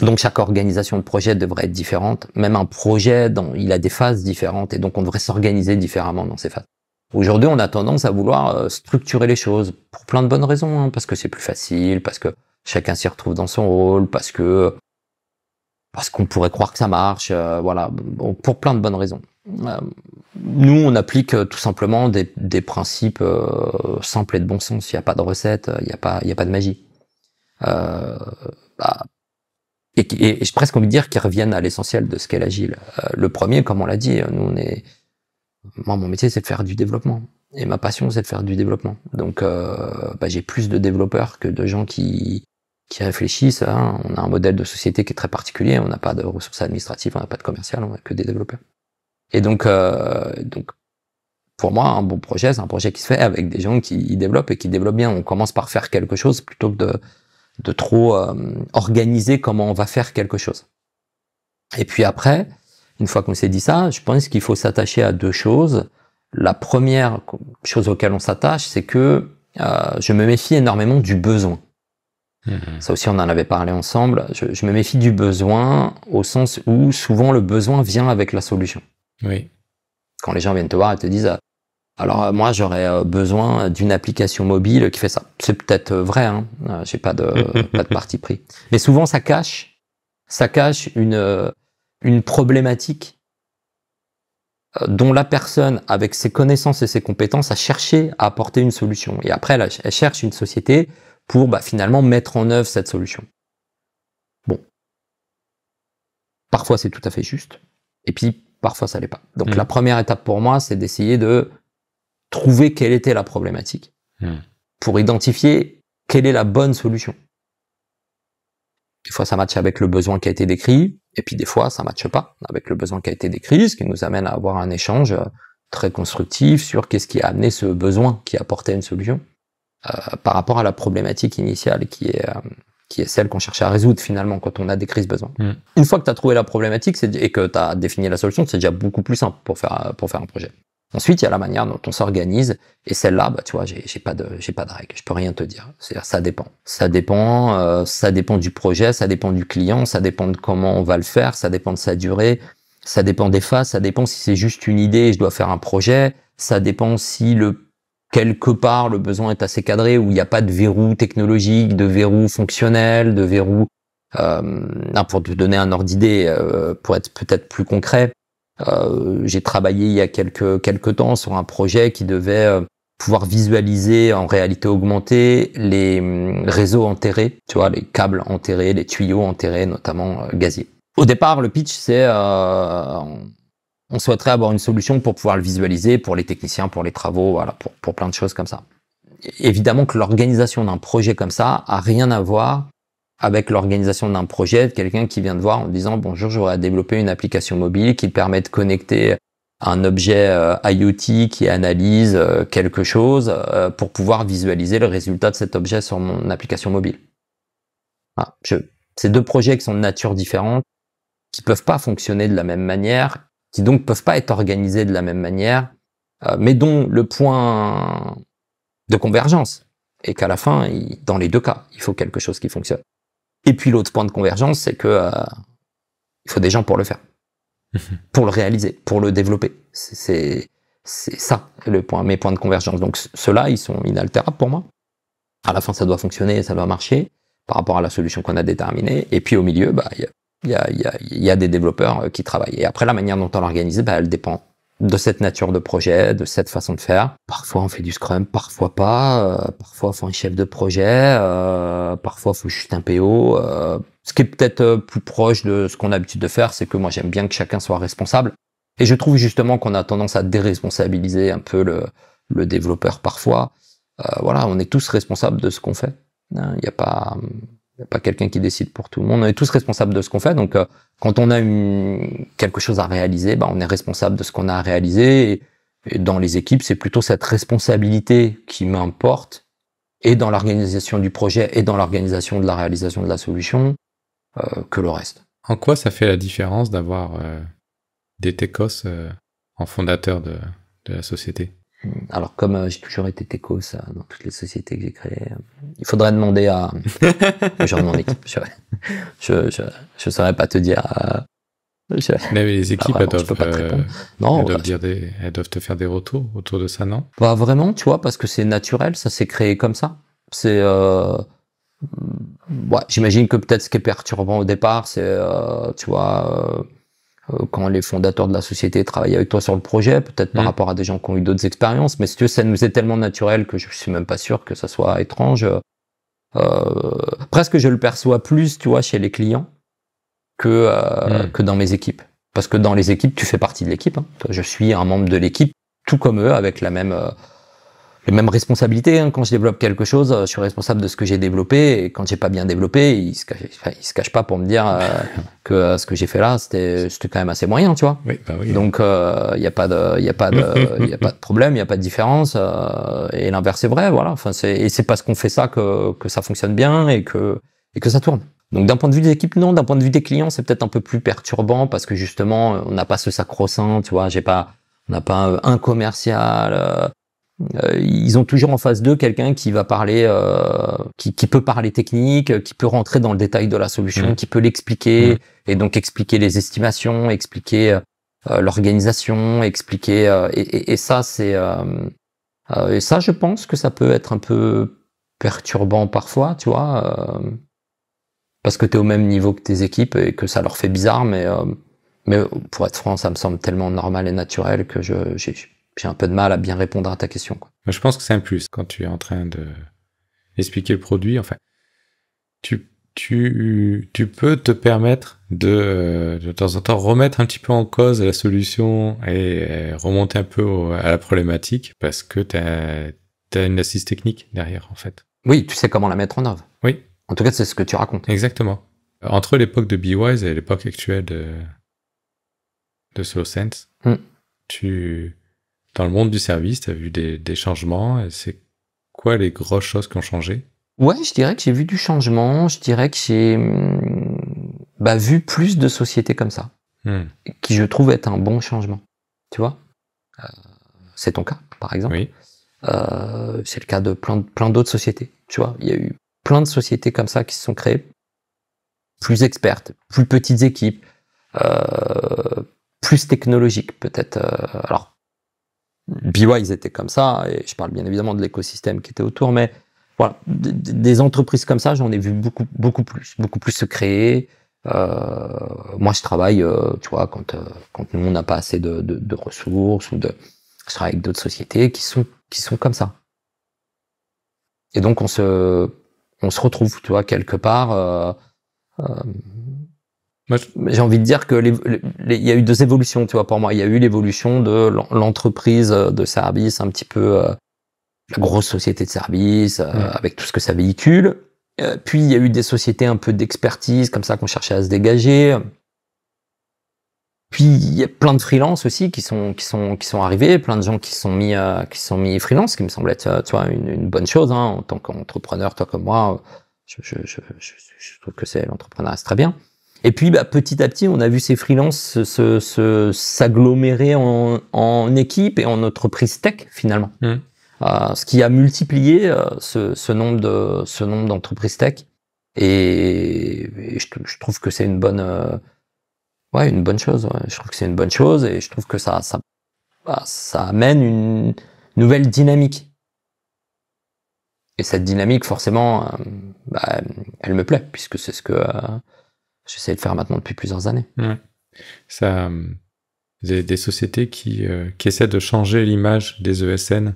Donc chaque organisation de projet devrait être différente. Même un projet, il a des phases différentes et donc on devrait s'organiser différemment dans ces phases. Aujourd'hui, on a tendance à vouloir structurer les choses pour plein de bonnes raisons, parce que c'est plus facile, parce que chacun s'y retrouve dans son rôle, parce qu'on pourrait croire que ça marche, voilà, pour plein de bonnes raisons. Nous, on applique tout simplement des principes simples et de bon sens. Il n'y a pas de recette, il n'y a pas de magie. Et j'ai presque envie de dire qu'ils reviennent à l'essentiel de ce qu'est l'agile. Le premier, comme on l'a dit, moi, mon métier, c'est de faire du développement. Et ma passion, c'est de faire du développement. Donc, j'ai plus de développeurs que de gens qui réfléchissent. Hein. On a un modèle de société qui est très particulier. On n'a pas de ressources administratives, on n'a pas de commercial, on n'a que des développeurs. Et donc, pour moi, un bon projet, c'est un projet qui se fait avec des gens qui développent et qui développent bien. On commence par faire quelque chose plutôt que de trop organiser comment on va faire quelque chose. Et puis après, une fois qu'on s'est dit ça, je pense qu'il faut s'attacher à deux choses. La première chose auquel on s'attache, c'est que je me méfie énormément du besoin. Ça aussi, on en avait parlé ensemble. Je me méfie du besoin au sens où souvent le besoin vient avec la solution. Oui. Quand les gens viennent te voir et te disent alors moi j'aurais besoin d'une application mobile qui fait ça. C'est peut-être vrai, hein. J'ai pas de pas de parti pris. Mais souvent ça cache une problématique dont la personne, avec ses connaissances et ses compétences, a cherché à apporter une solution. Et après, elle cherche une société pour finalement mettre en œuvre cette solution. Bon. Parfois, c'est tout à fait juste. Et puis, parfois, ça l'est pas. Donc, la première étape pour moi, c'est d'essayer de trouver quelle était la problématique pour identifier quelle est la bonne solution. Des fois, ça matche avec le besoin qui a été décrit, et puis des fois, ça matche pas avec le besoin qui a été décrit, ce qui nous amène à avoir un échange très constructif sur qu'est-ce qui a amené ce besoin qui apportait une solution par rapport à la problématique initiale qui est celle qu'on cherchait à résoudre finalement quand on a décrit ce besoin. Une fois que tu as trouvé la problématique et que tu as défini la solution, c'est déjà beaucoup plus simple pour faire un projet. Ensuite, il y a la manière dont on s'organise, et celle-là, tu vois, j'ai pas de règle, je peux rien te dire. C'est-à-dire, ça dépend. Ça dépend du projet, ça dépend du client, ça dépend de comment on va le faire, ça dépend de sa durée, ça dépend des phases, ça dépend si c'est juste une idée et je dois faire un projet, ça dépend si quelque part le besoin est assez cadré, où il n'y a pas de verrou technologique, de verrou fonctionnel, de verrou, pour te donner un ordre d'idée, pour être peut-être plus concret. J'ai travaillé il y a quelques temps sur un projet qui devait pouvoir visualiser en réalité augmentée les réseaux enterrés, tu vois, les câbles enterrés, les tuyaux enterrés, notamment gaziers. Au départ, le pitch, c'est on souhaiterait avoir une solution pour pouvoir le visualiser pour les techniciens, pour les travaux, voilà, pour plein de choses comme ça. Évidemment que l'organisation d'un projet comme ça a rien à voir avec l'organisation d'un projet de quelqu'un qui vient te voir en disant « Bonjour, j'aurais développé une application mobile qui permet de connecter un objet IoT qui analyse quelque chose pour pouvoir visualiser le résultat de cet objet sur mon application mobile. » Voilà. C'est deux projets qui sont de nature différente, qui peuvent pas fonctionner de la même manière, qui donc peuvent pas être organisés de la même manière, mais dont le point de convergence est qu'à la fin, dans les deux cas, il faut quelque chose qui fonctionne. Et puis l'autre point de convergence, c'est que il faut des gens pour le faire, pour le réaliser, pour le développer. C'est ça mes points de convergence. Donc ceux-là, ils sont inaltérables pour moi. À la fin, ça doit fonctionner, ça doit marcher par rapport à la solution qu'on a déterminée. Et puis au milieu, il y a des développeurs qui travaillent. Et après, la manière dont on l'organise, elle dépend de cette nature de projet, de cette façon de faire. Parfois on fait du Scrum, parfois pas, parfois il faut un chef de projet, parfois il faut juste un PO. Ce qui est peut-être plus proche de ce qu'on a l'habitude de faire, c'est que moi j'aime bien que chacun soit responsable. Et je trouve justement qu'on a tendance à déresponsabiliser un peu le développeur parfois. Voilà, on est tous responsables de ce qu'on fait. Il n'y a pas quelqu'un qui décide pour tout le monde. On est tous responsables de ce qu'on fait. Donc, quand on a quelque chose à réaliser, on est responsable de ce qu'on a à réaliser. Et dans les équipes, c'est plutôt cette responsabilité qui m'importe, et dans l'organisation du projet et dans l'organisation de la réalisation de la solution, que le reste. En quoi ça fait la différence d'avoir des techos en fondateur de la société? Alors, comme j'ai toujours été techos dans toutes les sociétés que j'ai créées, il faudrait demander aux gens de mon équipe. Je saurais pas te dire. Mais les équipes, elles doivent te faire des retours autour de ça, non? Pas vraiment, tu vois, parce que c'est naturel, ça s'est créé comme ça. C'est, j'imagine que peut-être ce qui est perturbant au départ, c'est, tu vois, quand les fondateurs de la société travaillent avec toi sur le projet, peut-être par rapport à des gens qui ont eu d'autres expériences, mais si tu veux, ça nous est tellement naturel que je suis même pas sûr que ça soit étrange. Presque je le perçois plus, tu vois, chez les clients que dans mes équipes. Parce que dans les équipes, tu fais partie de l'équipe. Hein. Je suis un membre de l'équipe, tout comme eux, avec les mêmes responsabilités. Hein. Quand je développe quelque chose, je suis responsable de ce que j'ai développé, et quand j'ai pas bien développé, il se cache pas pour me dire que ce que j'ai fait là, c'était quand même assez moyen, tu vois. Oui, oui. Donc il y a pas de problème, il y a pas de différence, et l'inverse est vrai, voilà. Enfin c'est parce qu'on fait ça que ça fonctionne bien et que ça tourne. Donc d'un point de vue des équipes, non. D'un point de vue des clients, c'est peut-être un peu plus perturbant parce que justement, on n'a pas ce sacro-saint, tu vois. On n'a pas un commercial. Ils ont toujours en face d'eux quelqu'un qui va parler, qui peut parler technique, qui peut rentrer dans le détail de la solution, qui peut l'expliquer, et donc expliquer les estimations, expliquer l'organisation, expliquer, et ça et ça je pense que ça peut être un peu perturbant parfois, tu vois, parce que tu es au même niveau que tes équipes et que ça leur fait bizarre, mais pour être franc, ça me semble tellement normal et naturel que j'ai un peu de mal à bien répondre à ta question, quoi. Je pense que c'est un plus quand tu es en train de expliquer le produit. Enfin, tu peux te permettre de temps en temps remettre un petit peu en cause la solution et remonter un peu à la problématique parce que t'as une assise technique derrière, en fait. Oui, tu sais comment la mettre en œuvre. Oui. En tout cas, c'est ce que tu racontes. Exactement. Entre l'époque de BeWise et l'époque actuelle de SoloSense, dans le monde du service, tu as vu des changements. Et c'est quoi les grosses choses qui ont changé? Ouais, je dirais que j'ai vu du changement. Je dirais que j'ai vu plus de sociétés comme ça, qui je trouve être un bon changement. Tu vois, c'est ton cas, par exemple. Oui. C'est le cas de plein d'autres sociétés. Tu vois, il y a eu plein de sociétés comme ça qui se sont créées, plus expertes, plus petites équipes, plus technologiques peut-être. Alors, BeWise était comme ça, et je parle bien évidemment de l'écosystème qui était autour, mais voilà, des entreprises comme ça, j'en ai vu beaucoup plus se créer. Moi, je travaille, tu vois, quand nous on n'a pas assez de ressources je travaille avec d'autres sociétés qui sont comme ça. Et donc on se retrouve, tu vois, quelque part. J'ai envie de dire que il y a eu deux évolutions, tu vois, pour moi. Il y a eu l'évolution de l'entreprise de service, un petit peu la grosse société de service, avec tout ce que ça véhicule. Puis il y a eu des sociétés un peu d'expertise, comme ça, qu'on cherchait à se dégager. Puis il y a plein de freelance aussi qui sont arrivés, plein de gens qui sont mis freelance, qui me semble être, tu vois, une bonne chose, hein, en tant qu'entrepreneur, toi comme moi. Je trouve que l'entrepreneuriat, c'est très bien. Et puis, petit à petit, on a vu ces freelances s'agglomérer en équipe et en entreprise tech, finalement. Ce qui a multiplié ce nombre d'entreprises tech. Et je trouve que c'est une bonne chose. Ouais. Je trouve que c'est une bonne chose et je trouve que ça amène une nouvelle dynamique. Et cette dynamique, forcément, elle me plaît, puisque c'est ce que j'essaie de faire maintenant depuis plusieurs années. Ouais. Ça, des sociétés qui essaient de changer l'image des ESN.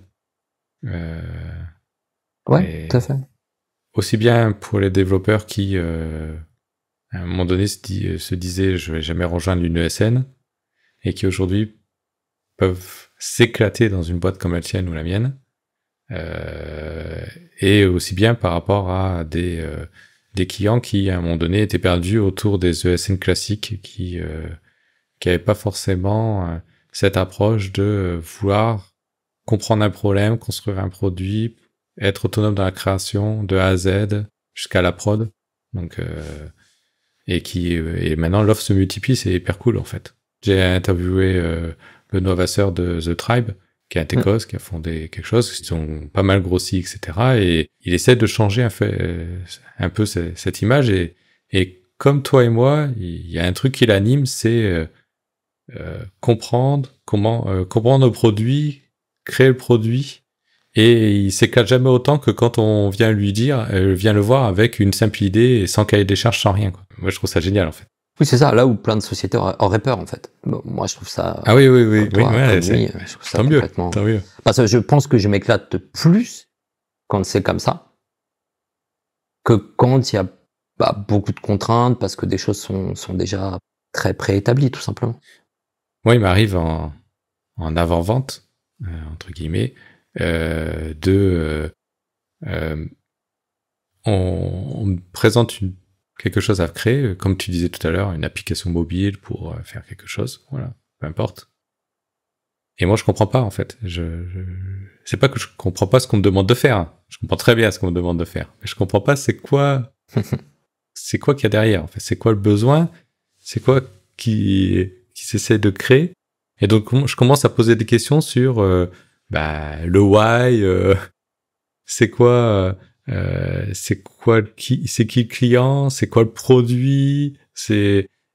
Ouais, tout à fait. Aussi bien pour les développeurs qui, à un moment donné, se disaient je vais jamais rejoindre une ESN, et qui aujourd'hui peuvent s'éclater dans une boîte comme la tienne ou la mienne. Et aussi bien par rapport à des clients qui, à un moment donné, étaient perdus autour des ESN classiques qui avaient pas forcément cette approche de vouloir comprendre un problème, construire un produit, être autonome dans la création de A à Z jusqu'à la prod. Donc, et maintenant l'offre se multiplie, c'est hyper cool en fait. J'ai interviewé Benoît Vasseur de The Tribe, qui est un techos, qui a fondé quelque chose, qui sont pas mal grossis, etc. Et il essaie de changer un peu cette image. Et comme toi et moi, il y a un truc qui l'anime, c'est comprendre comprendre nos produits, créer le produit. Et il s'éclate jamais autant que quand on vient lui dire, vient le voir avec une simple idée et sans cahier des charges, sans rien, quoi. Moi, je trouve ça génial, en fait. Oui, c'est ça, là où plein de sociétés auraient peur, en fait. Bon, moi, je trouve ça... Ah oui, toi, ouais, je trouve ça tant complètement... mieux. Parce que je pense que je m'éclate plus quand c'est comme ça que quand il y a beaucoup de contraintes, parce que des choses sont déjà très préétablies, tout simplement. Moi, il m'arrive en avant-vente, entre guillemets, on me présente quelque chose à créer, comme tu disais tout à l'heure, une application mobile pour faire quelque chose, voilà, peu importe. Et moi, je comprends pas, en fait. C'est pas que je comprends pas ce qu'on me demande de faire. Je comprends très bien ce qu'on me demande de faire. Mais je comprends pas c'est quoi qu'il y a derrière, en fait. C'est quoi le besoin? C'est quoi qui s'essaie de créer? Et donc, je commence à poser des questions sur, le why, c'est qui le client, c'est quoi le produit,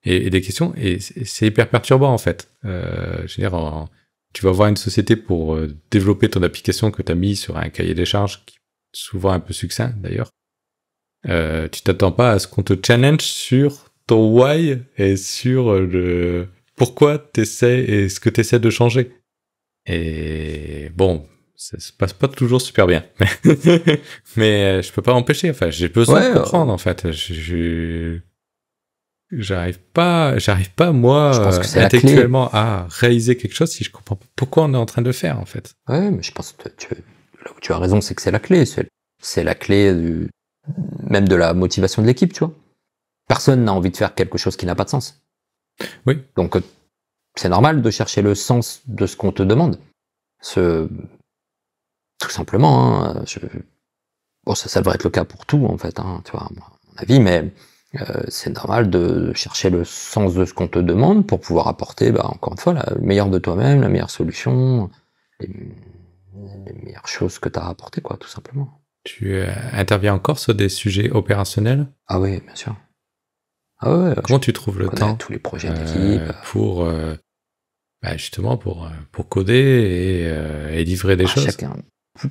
et des questions, et c'est hyper perturbant en fait. Je veux dire, tu vas voir une société pour développer ton application que tu as mis sur un cahier des charges, qui est souvent un peu succinct d'ailleurs. Tu t'attends pas à ce qu'on te challenge sur ton why et sur le pourquoi t'essaies et ce que t'essaies de changer. Et bon, ça se passe pas toujours super bien. Mais je peux pas m'empêcher. Enfin, j'ai besoin de comprendre en fait. J'arrive pas moi intellectuellement à réaliser quelque chose si je comprends pas pourquoi on est en train de le faire en fait. Ouais, mais je pense que là où tu as raison, c'est que c'est la clé. C'est la clé même de la motivation de l'équipe, tu vois. Personne n'a envie de faire quelque chose qui n'a pas de sens. Oui. Donc c'est normal de chercher le sens de ce qu'on te demande. Tout simplement, hein, bon, ça devrait être le cas pour tout en fait, hein, tu vois, à mon avis, mais c'est normal de chercher le sens de ce qu'on te demande pour pouvoir apporter, encore une fois, le meilleur de toi-même, la meilleure solution, les meilleures choses que tu as à apporter, quoi, tout simplement. Tu interviens encore sur des sujets opérationnels? Ah oui, bien sûr. Ah ouais, comment tu trouves le temps tous les projets d'équipe pour justement pour coder et livrer des choses?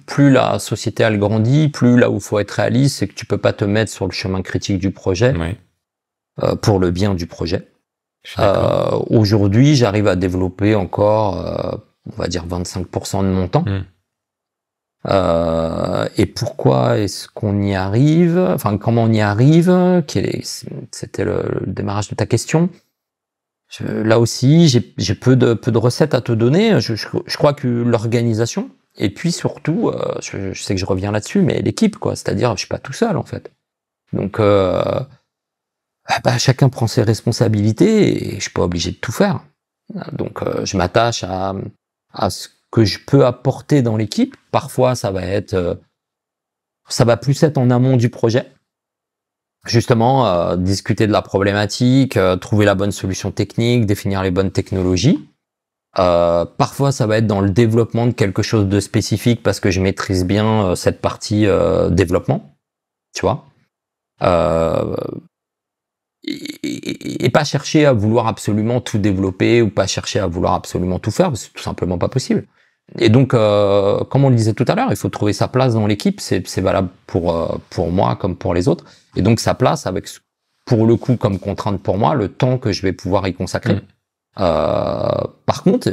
Plus la société elle grandit, plus là où il faut être réaliste, c'est que tu peux pas te mettre sur le chemin critique du projet pour le bien du projet. Aujourd'hui, j'arrive à développer encore, on va dire 25% de mon temps. Et pourquoi est-ce qu'on y arrive? Enfin, comment on y arrive? C'était le démarrage de ta question. Là aussi, j'ai peu de recettes à te donner. Je crois que l'organisation, et puis surtout, je sais que je reviens là-dessus, mais l'équipe, quoi. C'est-à-dire, je suis pas tout seul, en fait. Donc, chacun prend ses responsabilités et je suis pas obligé de tout faire. Donc, je m'attache à ce que je peux apporter dans l'équipe. Parfois, ça va plus être en amont du projet. Justement, discuter de la problématique, trouver la bonne solution technique, définir les bonnes technologies. Parfois, ça va être dans le développement de quelque chose de spécifique parce que je maîtrise bien cette partie développement, tu vois. Et pas chercher à vouloir absolument tout développer ou pas chercher à vouloir absolument tout faire, parce que c'est tout simplement pas possible. Et donc, comme on le disait tout à l'heure, il faut trouver sa place dans l'équipe. C'est valable pour moi comme pour les autres. Et donc, sa place avec, pour le coup, comme contrainte pour moi, le temps que je vais pouvoir y consacrer. Par contre,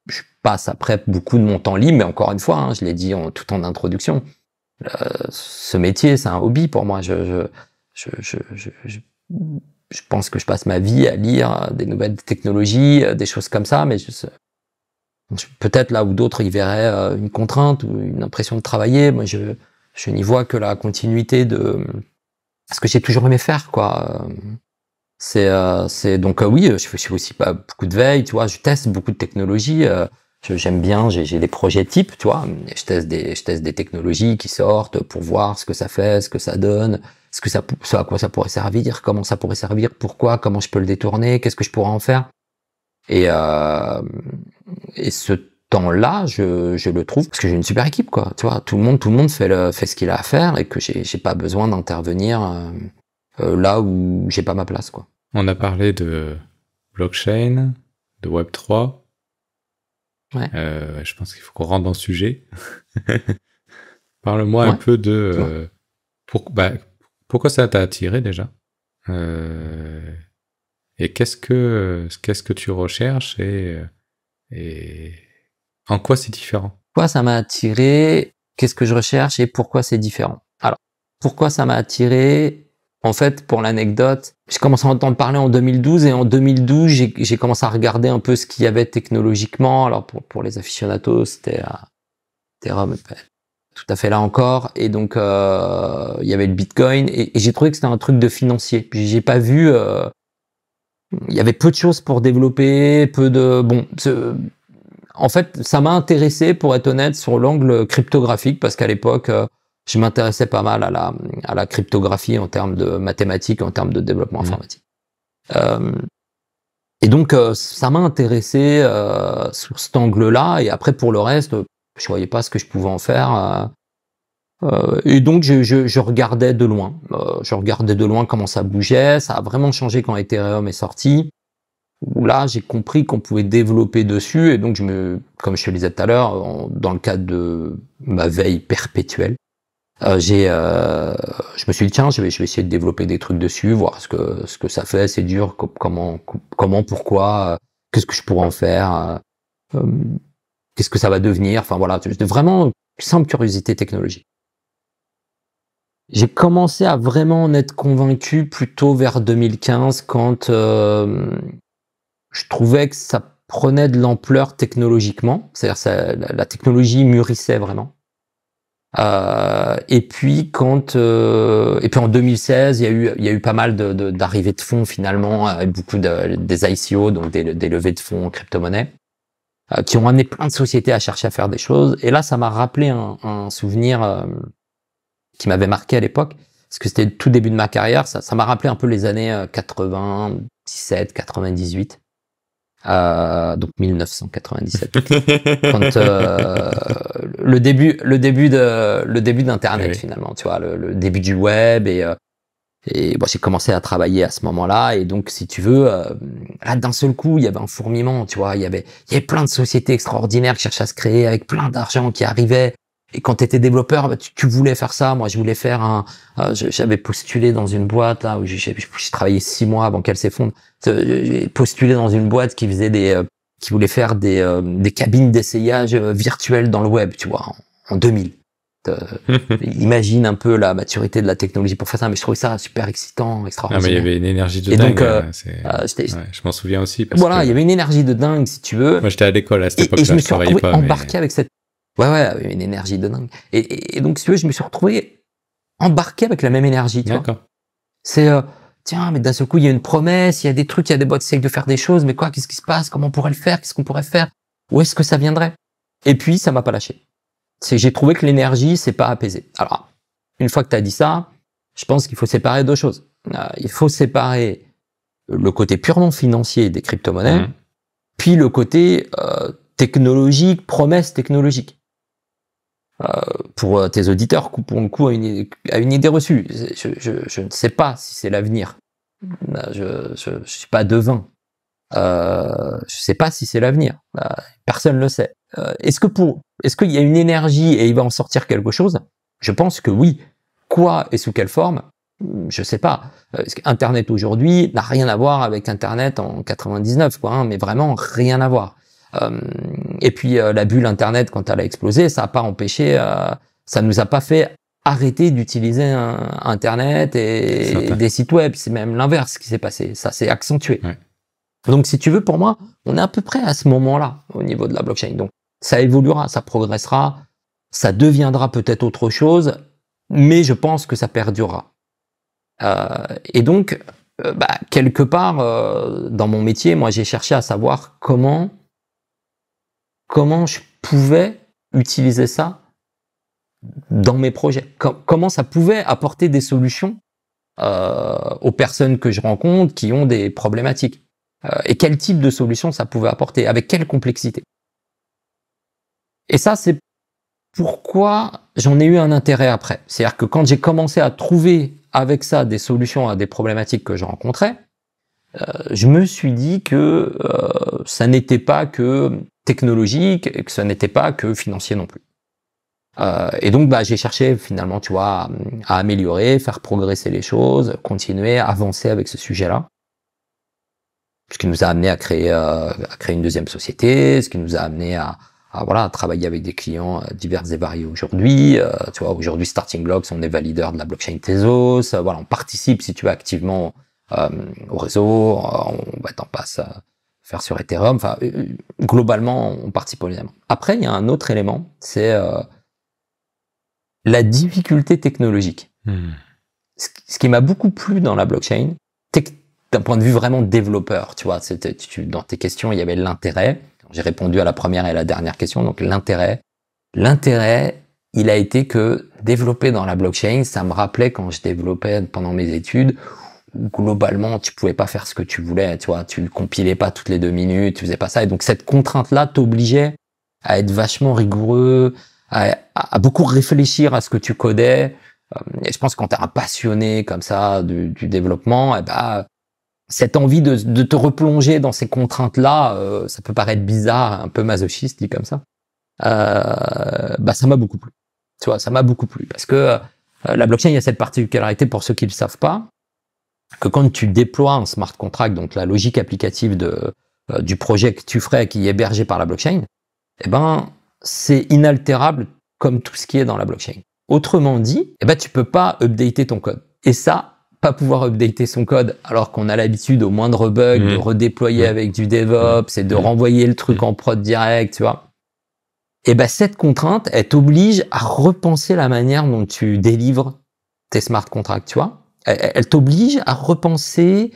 je passe après beaucoup de mon temps libre, mais encore une fois, je l'ai dit tout en introduction, ce métier, c'est un hobby pour moi. Je pense que je passe ma vie à lire des nouvelles technologies, des choses comme ça, mais peut-être là où d'autres y verraient une contrainte ou une impression de travailler, moi je n'y vois que la continuité de ce que j'ai toujours aimé faire, quoi. Donc oui, je fais aussi pas beaucoup de veille, tu vois, je teste beaucoup de technologies, j'aime bien, j'ai des projets types, tu vois, je teste des technologies qui sortent pour voir ce que ça fait, ce que ça donne, ce à quoi ça pourrait servir, comment ça pourrait servir, pourquoi, comment je peux le détourner, qu'est-ce que je pourrais en faire. Et ce temps-là, je le trouve parce que j'ai une super équipe, quoi. Tu vois, tout le monde fait ce qu'il a à faire et que j'ai pas besoin d'intervenir là où j'ai pas ma place, quoi. On a parlé de blockchain, de Web3. Ouais. Je pense qu'il faut qu'on rentre dans le sujet. Parle-moi un peu de pourquoi ça t'a attiré déjà, et qu'est-ce que tu recherches et en quoi c'est différent? Pourquoi ça m'a attiré? Qu'est-ce que je recherche et pourquoi c'est différent? Alors, pourquoi ça m'a attiré? En fait, pour l'anecdote, j'ai commencé à entendre parler en 2012 et en 2012, j'ai commencé à regarder un peu ce qu'il y avait technologiquement. Alors pour les aficionados, c'était Ethereum, tout à fait là encore. Et donc il y avait le Bitcoin et j'ai trouvé que c'était un truc de financier. Puis j'ai pas vu, il y avait peu de choses pour développer, en fait, ça m'a intéressé, pour être honnête, sur l'angle cryptographique, parce qu'à l'époque, je m'intéressais pas mal à la cryptographie en termes de mathématiques, en termes de développement informatique. Et donc, ça m'a intéressé sur cet angle-là. Et après, pour le reste, je voyais pas ce que je pouvais en faire. Et donc je regardais de loin. Je regardais de loin comment ça bougeait. Ça a vraiment changé quand Ethereum est sorti. Où là, j'ai compris qu'on pouvait développer dessus. Et donc comme je te le disais tout à l'heure, dans le cadre de ma veille perpétuelle, je me suis dit tiens, je vais essayer de développer des trucs dessus, voir ce que ça fait, c'est dur, comment, pourquoi, qu'est-ce que je pourrais en faire, qu'est-ce que ça va devenir. Enfin voilà, vraiment simple curiosité technologique. J'ai commencé à vraiment en être convaincu plutôt vers 2015 quand je trouvais que ça prenait de l'ampleur technologiquement, c'est-à-dire la technologie mûrissait vraiment. Et puis en 2016, il y a eu pas mal d'arrivées de fonds finalement, avec beaucoup des ICO, donc des levées de fonds en crypto-monnaie, qui ont amené plein de sociétés à chercher à faire des choses. Et là, ça m'a rappelé un souvenir qui m'avait marqué à l'époque, parce que c'était le tout début de ma carrière. Ça m'a rappelé un peu les années 97, 98. Donc 1997. Quand le début d'Internet, oui. Finalement, tu vois, le début du web et bon, j'ai commencé à travailler à ce moment-là. Et donc, si tu veux, là d'un seul coup, il y avait un fourmillement, tu vois, il y avait plein de sociétés extraordinaires qui cherchaient à se créer avec plein d'argent qui arrivait. Et quand tu étais développeur, bah, tu voulais faire ça. Moi, je voulais faire j'avais postulé dans une boîte là où j'ai travaillé 6 mois avant qu'elle s'effondre. J'ai postulé dans une boîte qui faisait qui voulait faire des cabines d'essayage virtuelles dans le web, tu vois, en 2000. Imagine un peu la maturité de la technologie pour faire ça, mais je trouvais ça super excitant, extraordinaire. Ah, mais il y avait une énergie de dingue. Donc, je m'en souviens aussi. Parce voilà, il y avait une énergie de dingue, si tu veux. Moi, j'étais à l'école à cette époque-là. Et je me suis retrouvé embarqué avec cette. Ouais, une énergie de dingue. Et donc, si tu veux, je me suis retrouvé embarqué avec la même énergie, tu vois. D'accord. C'est, tiens, mais d'un seul coup, il y a une promesse, il y a des trucs, il y a des boîtes qui essayent de faire des choses, mais quoi, qu'est-ce qui se passe? Comment on pourrait le faire? Qu'est-ce qu'on pourrait faire? Où est-ce que ça viendrait? Et puis, ça m'a pas lâché. J'ai trouvé que l'énergie, c'est pas apaisé. Alors, une fois que tu as dit ça, je pense qu'il faut séparer deux choses. Il faut séparer le côté purement financier des crypto-monnaies, puis le côté technologique, promesse technologique. Pour tes auditeurs, pour le coup, à une idée reçue. Je ne sais pas si c'est l'avenir. Je suis pas devin. Je sais pas si c'est l'avenir. Personne le sait. Est-ce qu'il y a une énergie et il va en sortir quelque chose? Je pense que oui. Quoi et sous quelle forme? Je sais pas. Internet aujourd'hui n'a rien à voir avec Internet en 99, quoi, hein, mais vraiment rien à voir. Et puis la bulle Internet, quand elle a explosé, ça a pas empêché, ça nous a pas fait arrêter d'utiliser Internet et des sites web. C'est même l'inverse qui s'est passé. Ça s'est accentué. Ouais. Donc, si tu veux, pour moi, on est à peu près à ce moment-là au niveau de la blockchain. Donc, ça évoluera, ça progressera, ça deviendra peut-être autre chose, mais je pense que ça perdurera. Et donc, quelque part, dans mon métier, moi, j'ai cherché à savoir comment je pouvais utiliser ça dans mes projets. Comment ça pouvait apporter des solutions aux personnes que je rencontre qui ont des problématiques. Et quel type de solution ça pouvait apporter, avec quelle complexité. Et ça, c'est pourquoi j'en ai eu un intérêt après. C'est-à-dire que quand j'ai commencé à trouver avec ça des solutions à des problématiques que je rencontrais, je me suis dit que ça n'était pas que technologique et que ça n'était pas que financier non plus. Et donc, j'ai cherché finalement, tu vois, à améliorer, faire progresser les choses, continuer, avancer avec ce sujet-là. Ce qui nous a amené à créer une deuxième société, ce qui nous a amené à travailler avec des clients divers et variés aujourd'hui. Tu vois, aujourd'hui, Starting Blocks, on est valideur de la blockchain Tezos. On participe, si tu veux, activement au réseau. On va être en passe à faire sur Ethereum. Enfin, globalement, on participe évidemment. Après, il y a un autre élément, c'est la difficulté technologique. Ce qui m'a beaucoup plu dans la blockchain, d'un point de vue vraiment développeur, tu vois, dans tes questions, il y avait l'intérêt. J'ai répondu à la première et à la dernière question. Donc l'intérêt, il a été que développer dans la blockchain, ça me rappelait quand je développais pendant mes études, où globalement, tu pouvais pas faire ce que tu voulais, tu vois, tu compilais pas toutes les 2 minutes, tu faisais pas ça. Et donc cette contrainte-là t'obligeait à être vachement rigoureux, à beaucoup réfléchir à ce que tu codais. Et je pense que quand t'es un passionné comme ça du développement, cette envie de te replonger dans ces contraintes-là, ça peut paraître bizarre, un peu masochiste dit comme ça. Ça m'a beaucoup plu. Tu vois, ça m'a beaucoup plu parce que la blockchain, il y a cette particularité pour ceux qui le savent pas, que quand tu déploies un smart contract, donc la logique applicative du projet que tu ferais qui est hébergé par la blockchain, c'est inaltérable comme tout ce qui est dans la blockchain. Autrement dit, tu peux pas updater ton code. Et ça, pas pouvoir updater son code alors qu'on a l'habitude au moindre bug de redéployer avec du DevOps et de renvoyer le truc en prod direct, tu vois. Cette contrainte, elle t'oblige à repenser la manière dont tu délivres tes smart contracts, tu vois. Elle t'oblige à repenser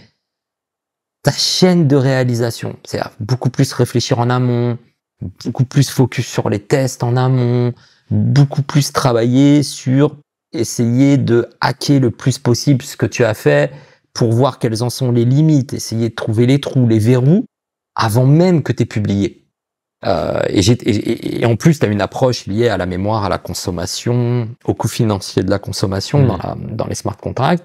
ta chaîne de réalisation. C'est-à-dire beaucoup plus réfléchir en amont, beaucoup plus focus sur les tests en amont, beaucoup plus travailler sur essayer de hacker le plus possible ce que tu as fait pour voir quelles en sont les limites, essayer de trouver les trous, les verrous, avant même que tu aies publié. Et en plus, tu as une approche liée à la mémoire, à la consommation, au coût financier de la consommation dans les smart contracts,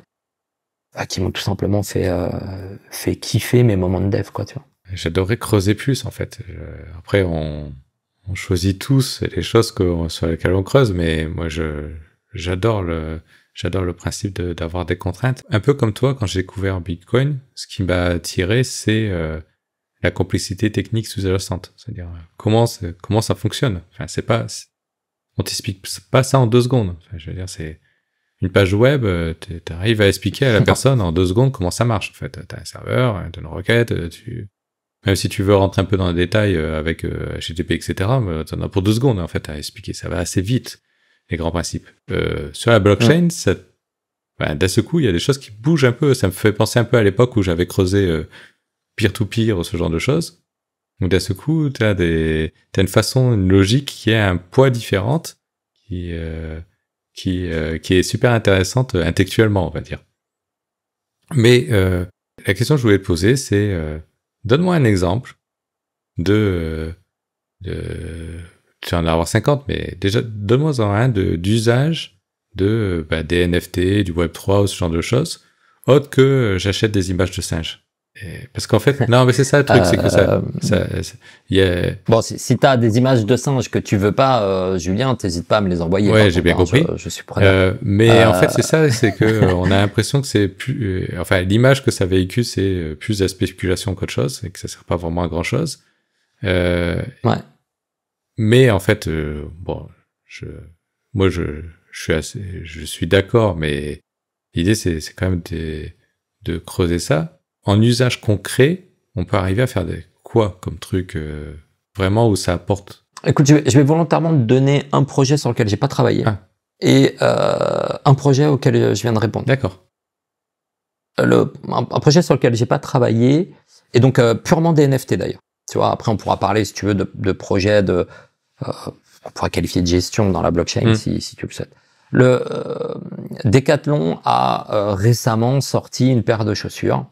qui m'ont tout simplement fait kiffer mes moments de dev, quoi, tu vois. J'adorerais creuser plus, en fait. Après, on choisit tous les choses sur lesquelles on creuse, mais moi, j'adore le principe d'avoir des contraintes. Un peu comme toi, quand j'ai découvert Bitcoin, ce qui m'a attiré, c'est la complexité technique sous-jacente. C'est-à-dire, comment ça fonctionne. Enfin, on t'explique pas ça en 2 secondes. Enfin, je veux dire, c'est une page web, t'arrives à expliquer à la personne en 2 secondes comment ça marche, en fait. T'as un serveur, t'as une requête, même si tu veux rentrer un peu dans le détail avec HTTP, etc., t'en as pour 2 secondes, en fait, à expliquer. Ça va assez vite, les grands principes. Sur la blockchain, d'un seul coup, il y a des choses qui bougent un peu. Ça me fait penser un peu à l'époque où j'avais creusé peer-to-peer, ce genre de choses. Donc, d'un seul coup, t'as une façon, une logique qui a un poids différente, qui est super intéressante intellectuellement, on va dire. Mais la question que je voulais te poser, c'est donne-moi un exemple tu vas en avoir 50, mais déjà, donne-moi un d'usage des NFT, du Web3 ou ce genre de choses, autre que j'achète des images de singes. Parce qu'en fait, non, mais c'est ça le truc, c'est que Bon, si t'as des images de singes que tu veux pas, Julien, t'hésites pas à me les envoyer. Ouais, j'ai bien compris. Je suis preneur. Mais en fait, c'est ça, c'est que on a l'impression que c'est plus, l'image que ça véhicule, c'est plus de la spéculation qu'autre chose, et que ça sert pas vraiment à grand chose. Ouais. Mais en fait, je suis d'accord, mais l'idée, c'est quand même de creuser ça. En usage concret, on peut arriver à faire quoi comme truc vraiment où ça apporte? Écoute, je vais volontairement te donner un projet sur lequel j'ai pas travaillé et un projet auquel je viens de répondre. D'accord. Un projet sur lequel j'ai pas travaillé et donc purement des NFT d'ailleurs. Tu vois, après on pourra parler si tu veux de projets on pourra qualifier de gestion dans la blockchain si tu le souhaites. Decathlon a récemment sorti une paire de chaussures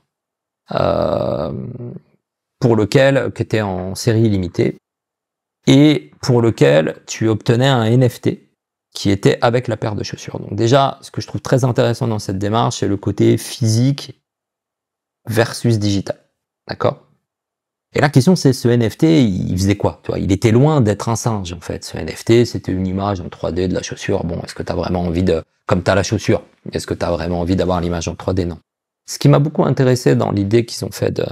qui était en série limitée et pour lequel tu obtenais un NFT qui était avec la paire de chaussures. Donc déjà, ce que je trouve très intéressant dans cette démarche, c'est le côté physique versus digital. D'accord ? Et la question, c'est ce NFT, il faisait quoi ? Tu vois, il était loin d'être un singe, en fait. Ce NFT, c'était une image en 3D de la chaussure. Bon, est-ce que tu as vraiment envie comme tu as la chaussure, est-ce que tu as vraiment envie d'avoir l'image en 3D ? Non. Ce qui m'a beaucoup intéressé dans l'idée qu'ils ont fait de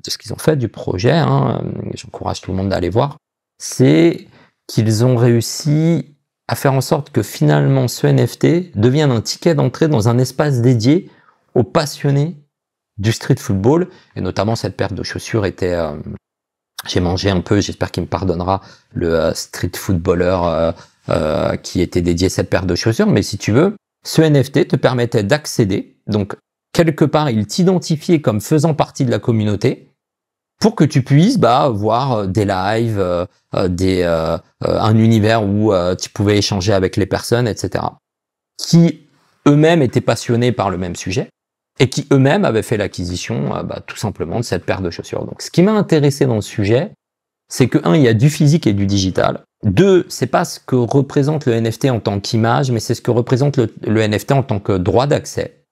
ce qu'ils ont fait du projet, j'encourage tout le monde d'aller voir, c'est qu'ils ont réussi à faire en sorte que finalement ce NFT devienne un ticket d'entrée dans un espace dédié aux passionnés du street football, et notamment cette paire de chaussures était, j'ai mangé un peu, j'espère qu'il me pardonnera, le street footballer qui était dédié à cette paire de chaussures, mais si tu veux, ce NFT te permettait d'accéder, donc quelque part il t'identifiait comme faisant partie de la communauté, pour que tu puisses voir des lives, un univers où tu pouvais échanger avec les personnes, etc., qui eux-mêmes étaient passionnés par le même sujet, et qui eux-mêmes avaient fait l'acquisition tout simplement de cette paire de chaussures. Donc ce qui m'a intéressé dans le sujet, c'est que il y a du physique et du digital. 2, c'est pas ce que représente le NFT en tant qu'image, mais c'est ce que représente le NFT en tant que droit d'accès,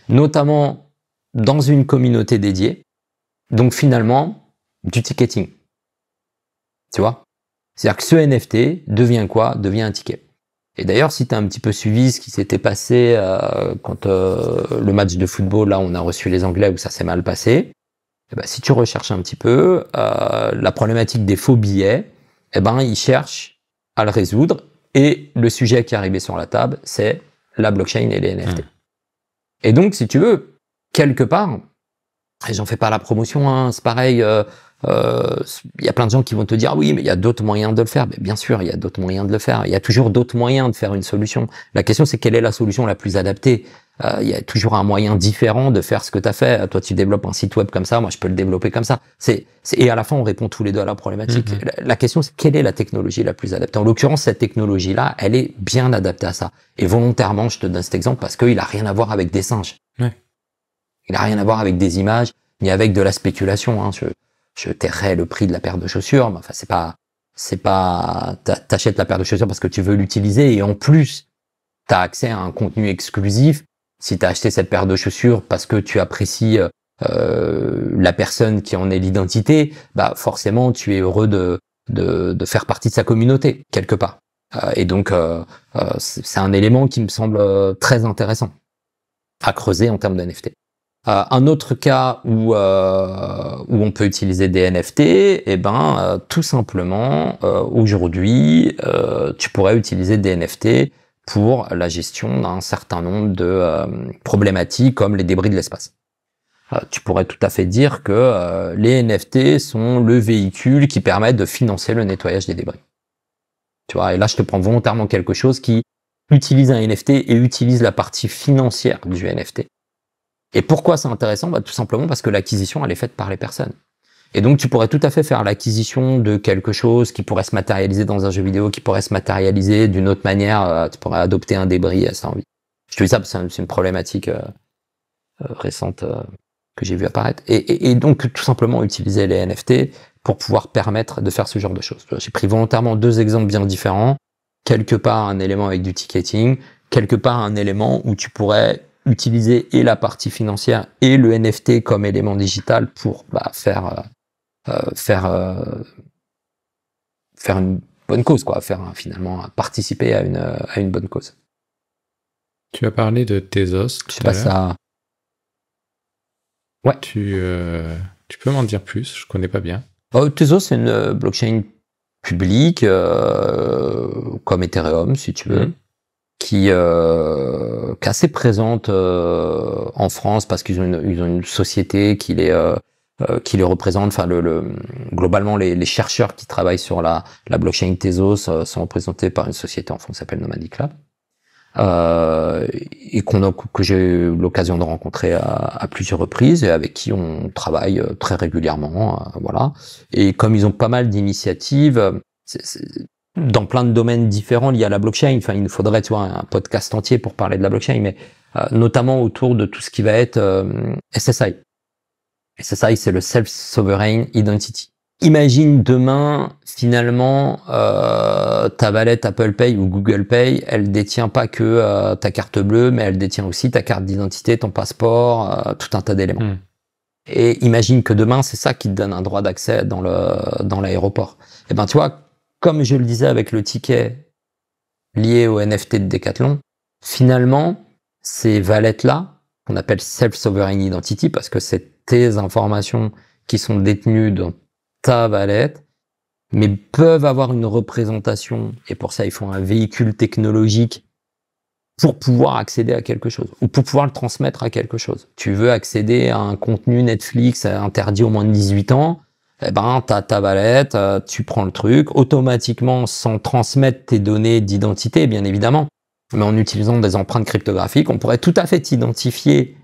notamment dans une communauté dédiée. Donc finalement, du ticketing. Tu vois? C'est-à-dire que ce NFT devient quoi? Devient un ticket. Et d'ailleurs, si tu as un petit peu suivi ce qui s'était passé quand le match de football, là, on a reçu les Anglais où ça s'est mal passé, eh ben, si tu recherches un petit peu, la problématique des faux billets, eh ben, ils cherchent à le résoudre. Et le sujet qui est arrivé sur la table, c'est la blockchain et les NFT. Et donc, si tu veux, quelque part, et j'en fais pas la promotion, hein, c'est pareil, y a plein de gens qui vont te dire, oui, mais il y a d'autres moyens de le faire. Mais bien sûr, il y a d'autres moyens de le faire. Il y a toujours d'autres moyens de faire une solution. La question, c'est quelle est la solution la plus adaptée? Il y a toujours un moyen différent de faire ce que tu as fait. Toi, tu développes un site web comme ça, moi, je peux le développer comme ça. Et à la fin, on répond tous les deux à la problématique. La question, c'est quelle est la technologie la plus adaptée? En l'occurrence, cette technologie-là, elle est bien adaptée à ça. Et volontairement, je te donne cet exemple parce qu'il a rien à voir avec des singes. Ouais. Il a rien à voir avec des images, ni avec de la spéculation, hein. Je tairais le prix de la paire de chaussures, mais enfin, c'est pas, t'achètes la paire de chaussures parce que tu veux l'utiliser et en plus, t'as accès à un contenu exclusif. Si t'as acheté cette paire de chaussures parce que tu apprécies, la personne qui en est l'identité, bah, forcément, tu es heureux de faire partie de sa communauté, quelque part. Et donc, c'est un élément qui me semble très intéressant à creuser en termes de NFT. Un autre cas où on peut utiliser des NFT, eh ben tout simplement aujourd'hui tu pourrais utiliser des NFT pour la gestion d'un certain nombre de problématiques comme les débris de l'espace. Tu pourrais tout à fait dire que les NFT sont le véhicule qui permet de financer le nettoyage des débris. Tu vois, et là je te prends volontairement quelque chose qui utilise un NFT et utilise la partie financière du NFT. Et pourquoi c'est intéressant? Bah, tout simplement parce que l'acquisition, elle est faite par les personnes. Et donc, tu pourrais tout à fait faire l'acquisition de quelque chose qui pourrait se matérialiser dans un jeu vidéo, qui pourrait se matérialiser d'une autre manière. Tu pourrais adopter un débris à ça envie. Je te dis ça parce que c'est une problématique récente que j'ai vu apparaître. Et donc, tout simplement utiliser les NFT pour pouvoir permettre de faire ce genre de choses. J'ai pris volontairement deux exemples bien différents. Quelque part, un élément avec du ticketing. Quelque part, un élément où tu pourrais utiliser et la partie financière et le NFT comme élément digital pour faire une bonne cause, quoi, finalement participer à une bonne cause. Tu as parlé de Tezos. Je sais pas ça. Ouais. Tu peux m'en dire plus? Je connais pas bien. Tezos, c'est une blockchain publique comme Ethereum, si tu veux. Qui est assez présente en France parce qu'ils ont une société qui les représente. Enfin, globalement, les chercheurs qui travaillent sur la blockchain Tezos sont représentés par une société en France qui s'appelle Nomadic Lab et que j'ai eu l'occasion de rencontrer à plusieurs reprises et avec qui on travaille très régulièrement. Voilà. Et comme ils ont pas mal d'initiatives, dans plein de domaines différents liés à la blockchain. Enfin, il nous faudrait, tu vois, un podcast entier pour parler de la blockchain, mais notamment autour de tout ce qui va être SSI. SSI, c'est le Self-Sovereign Identity. Imagine demain, finalement, ta wallet Apple Pay ou Google Pay, elle détient pas que ta carte bleue, mais elle détient aussi ta carte d'identité, ton passeport, tout un tas d'éléments. Et imagine que demain, c'est ça qui te donne un droit d'accès dans l'aéroport. Et ben, tu vois, comme je le disais avec le ticket lié au NFT de Decathlon, finalement, ces wallets-là, qu'on appelle Self-Sovereign Identity, parce que c'est tes informations qui sont détenues dans ta wallet, mais peuvent avoir une représentation, et pour ça, il faut un véhicule technologique pour pouvoir accéder à quelque chose, ou pour pouvoir le transmettre à quelque chose. Tu veux accéder à un contenu Netflix interdit aux moins de 18 ans, eh ben, t'as ta wallet, tu prends le truc, automatiquement, sans transmettre tes données d'identité, bien évidemment, mais en utilisant des empreintes cryptographiques, on pourrait tout à fait t'identifier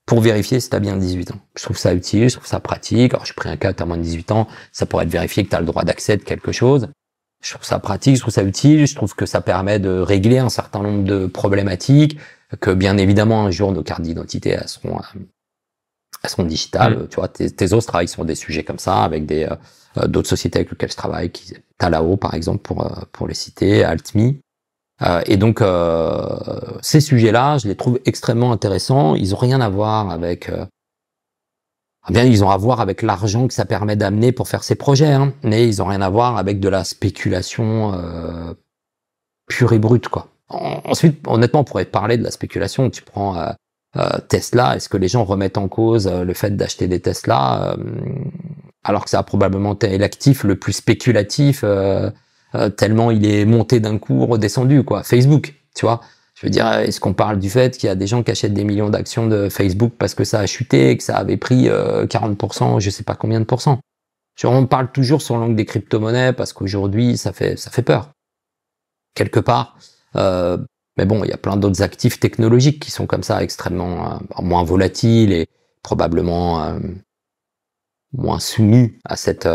pour vérifier si t'as bien 18 ans. Je trouve ça utile, je trouve ça pratique. Alors, j'ai pris un cas, t'as moins de 18 ans, ça pourrait être vérifié que t'as le droit d'accès de quelque chose. Je trouve ça pratique, je trouve ça utile, je trouve que ça permet de régler un certain nombre de problématiques, que bien évidemment, un jour, nos cartes d'identité, elles elles seront digitales. Tu vois, Tezos travaille sur des sujets comme ça avec d'autres sociétés avec lesquelles je travaille, Talao par exemple pour les citer, Altmi. Et donc ces sujets-là, je les trouve extrêmement intéressants. Ils ont rien à voir avec ils ont à voir avec l'argent que ça permet d'amener pour faire ces projets, hein, mais ils ont rien à voir avec de la spéculation pure et brute, quoi. Ensuite, honnêtement, on pourrait parler de la spéculation. Tu prends Tesla, est-ce que les gens remettent en cause le fait d'acheter des Tesla alors que ça a probablement été l'actif le plus spéculatif tellement il est monté d'un coup, redescendu, quoi. Facebook, tu vois. Je veux dire, est-ce qu'on parle du fait qu'il y a des gens qui achètent des millions d'actions de Facebook parce que ça a chuté, que ça avait pris 40%, je sais pas combien de pourcents. On parle toujours sur l'angle des crypto-monnaies parce qu'aujourd'hui, ça fait peur. Quelque part. Mais bon, il y a plein d'autres actifs technologiques qui sont comme ça, extrêmement moins volatiles et probablement moins soumis à cette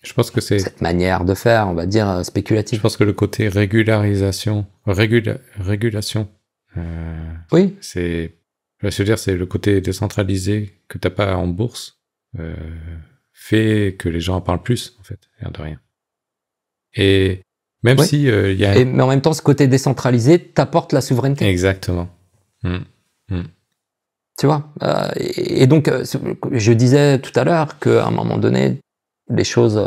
je pense que c'est cette manière de faire, on va dire, spéculative. Je pense que le côté régulation, oui, je veux dire, c'est le côté décentralisé que t'as pas en bourse, fait que les gens en parlent plus, en fait, rien de rien. Et même si il y a... Mais en même temps, ce côté décentralisé t'apporte la souveraineté. Exactement. Tu vois, et donc, je disais tout à l'heure qu'à un moment donné, les choses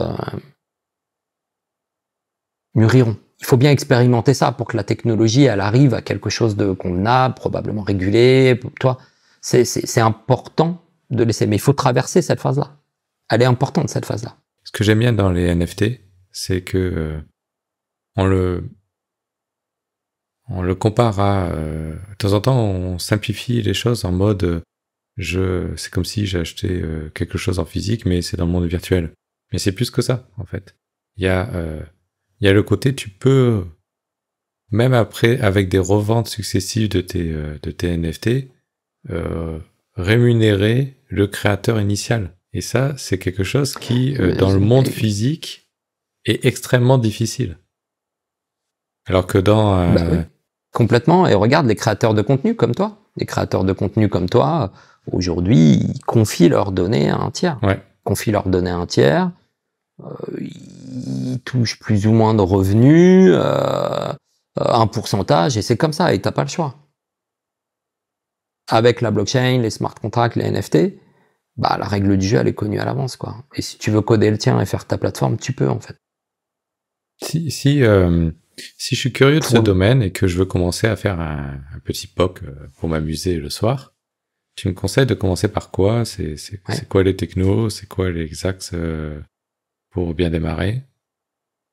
mûriront. Il faut bien expérimenter ça pour que la technologie, elle arrive à quelque chose de convenable, probablement régulé. Toi, c'est important de laisser, mais il faut traverser cette phase-là. Elle est importante, cette phase-là. Ce que j'aime bien dans les NFT, c'est que on le compare à... de temps en temps, on simplifie les choses en mode c'est comme si j'achetais quelque chose en physique, mais c'est dans le monde virtuel. Mais c'est plus que ça, en fait. Il y a le côté, tu peux, même après, avec des reventes successives de tes NFT, rémunérer le créateur initial. Et ça, c'est quelque chose qui, dans le monde physique, est extrêmement difficile. Alors que dans... oui. Complètement. Et regarde les créateurs de contenu comme toi. Les créateurs de contenu comme toi, aujourd'hui, ils confient leurs données à un tiers. Ouais. Confient leurs données à un tiers. Ils touchent plus ou moins de revenus, un pourcentage, et c'est comme ça, et t'as pas le choix. Avec la blockchain, les smart contracts, les NFT, bah la règle du jeu, elle est connue à l'avance, quoi. Et si tu veux coder le tien et faire ta plateforme, tu peux, en fait. Si je suis curieux de ce domaine et que je veux commencer à faire un petit POC pour m'amuser le soir, tu me conseilles de commencer par quoi? C'est quoi les technos? C'est quoi les axes pour bien démarrer?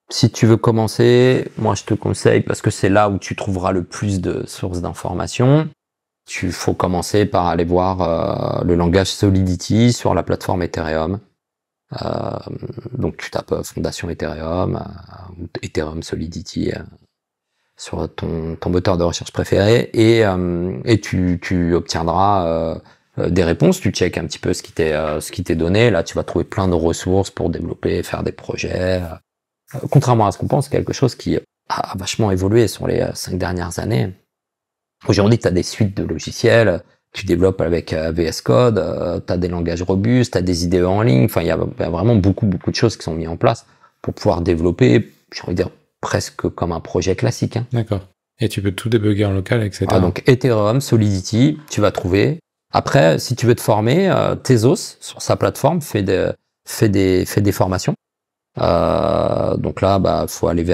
Si tu veux commencer, moi je te conseille, parce que c'est là où tu trouveras le plus de sources d'informations, il faut commencer par aller voir le langage Solidity sur la plateforme Ethereum. Donc tu tapes Fondation Ethereum ou Ethereum Solidity sur ton moteur de recherche préféré et tu obtiendras des réponses. Tu checkes un petit peu ce qui t'est donné. Là, tu vas trouver plein de ressources pour développer, faire des projets. Contrairement à ce qu'on pense, quelque chose qui a vachement évolué sur les 5 dernières années. Aujourd'hui, tu as des suites de logiciels. Tu développes avec VS Code, tu as des langages robustes, tu as des IDE en ligne. Enfin, il y a vraiment beaucoup de choses qui sont mises en place pour pouvoir développer, j'ai envie de dire, presque comme un projet classique. Hein. D'accord. Et tu peux tout débugger en local, etc. Donc, Ethereum, Solidity, tu vas trouver. Après, si tu veux te former, Tezos, sur sa plateforme, fait des formations. Donc là, faut aller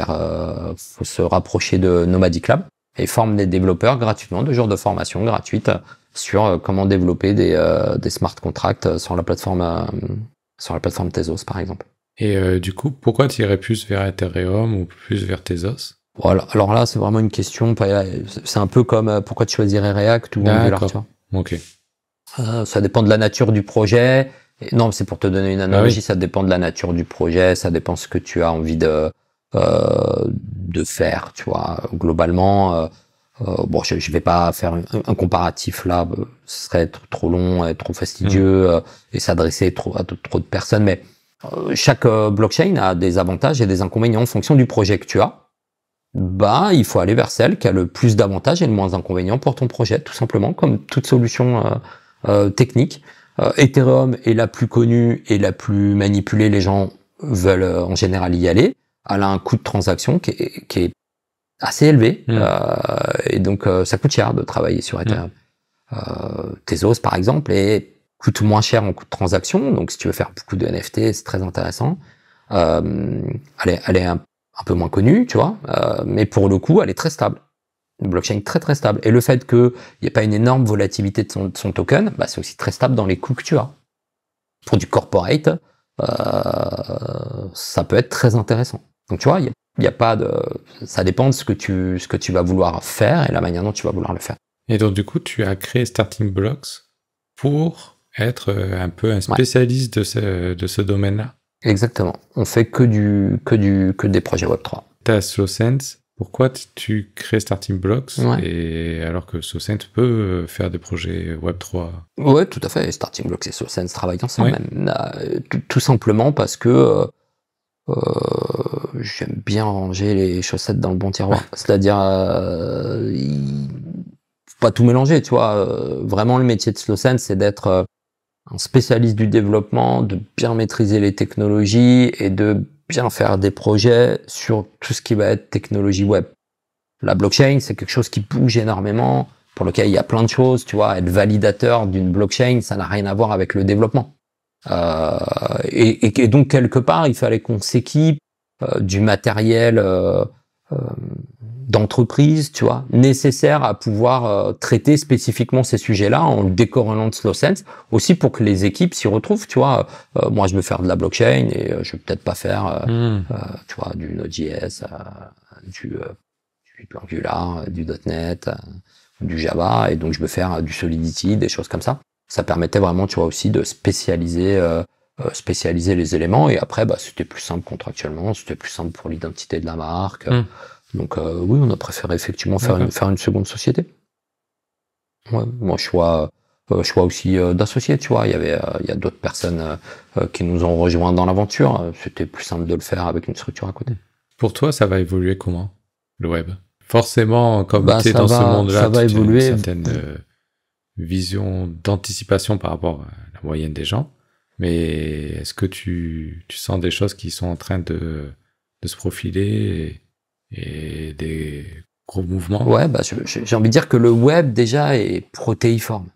faut se rapprocher de Nomadic Lab et forme des développeurs gratuitement, 2 jours de formation gratuite sur comment développer des smart contracts sur la plateforme Tezos, par exemple. Et du coup, pourquoi tu irais plus vers Ethereum ou plus vers Tezos? Voilà. Alors là, c'est vraiment une question. C'est un peu comme pourquoi tu choisirais React ou Angular, tu vois. Ok. Ça dépend de la nature du projet. Non, c'est pour te donner une analogie. Ça dépend de la nature du projet. Ça dépend ce que tu as envie de faire, tu vois. Globalement, je vais pas faire un comparatif là. Ce serait trop long et trop fastidieux et s'adresser à trop de personnes. Mais chaque blockchain a des avantages et des inconvénients en fonction du projet que tu as. Il faut aller vers celle qui a le plus d'avantages et le moins d'inconvénients pour ton projet, tout simplement, comme toute solution technique. Ethereum est la plus connue et la plus manipulée. Les gens veulent en général y aller. Elle a un coût de transaction qui est assez élevé. Et donc, ça coûte cher de travailler sur Ethereum. Tezos, par exemple, coûte moins cher en coût de transaction. Donc, si tu veux faire beaucoup de NFT, c'est très intéressant. Elle est un peu moins connue, tu vois. Mais pour le coup, elle est très stable. Une blockchain très très stable. Et le fait qu'il n'y ait pas une énorme volatilité de son token, bah, c'est aussi très stable dans les coûts que tu as. Pour du corporate, ça peut être très intéressant. Donc tu vois, il y a pas de, ça dépend de ce que tu vas vouloir faire et la manière dont tu vas vouloir le faire. Et donc du coup, tu as créé Starting Blocks pour être un peu un spécialiste de ce domaine-là. Exactement. On fait que des projets Web3. T'as SlowSense. Pourquoi tu crées Starting Blocks et alors que SlowSense peut faire des projets Web3? Ouais, tout à fait. Starting Blocks et SlowSense travaillent ensemble même. Tout simplement parce que j'aime bien ranger les chaussettes dans le bon tiroir. C'est-à-dire, faut pas tout mélanger, tu vois. Vraiment, le métier de SlowSense, c'est d'être un spécialiste du développement, de bien maîtriser les technologies et de bien faire des projets sur tout ce qui va être technologie web. La blockchain, c'est quelque chose qui bouge énormément, pour lequel il y a plein de choses, tu vois. Être validateur d'une blockchain, ça n'a rien à voir avec le développement. Et donc, quelque part, il fallait qu'on s'équipe du matériel d'entreprise, tu vois, nécessaire à pouvoir traiter spécifiquement ces sujets-là en le décorrélant de SlowSense, aussi pour que les équipes s'y retrouvent, tu vois. Moi, je veux faire de la blockchain et je vais peut-être pas faire, tu vois, du Node.js, du Angular, du .NET, du Java, et donc je veux faire du Solidity, des choses comme ça. Ça permettait vraiment, tu vois, aussi de spécialiser les éléments, et après, bah, c'était plus simple contractuellement, c'était plus simple pour l'identité de la marque. Donc oui, on a préféré effectivement faire une seconde société. Ouais, moi, choix aussi d'associer, tu vois. Il y a d'autres personnes qui nous ont rejoints dans l'aventure. C'était plus simple de le faire avec une structure à côté. Pour toi, ça va évoluer comment, le web? Forcément, comme tu es dans ce monde-là, ça va évoluer. Une certaine vision d'anticipation par rapport à la moyenne des gens. Mais est-ce que tu sens des choses qui sont en train de se profiler et des gros mouvements? Ouais, bah, j'ai envie de dire que le web déjà est protéiforme.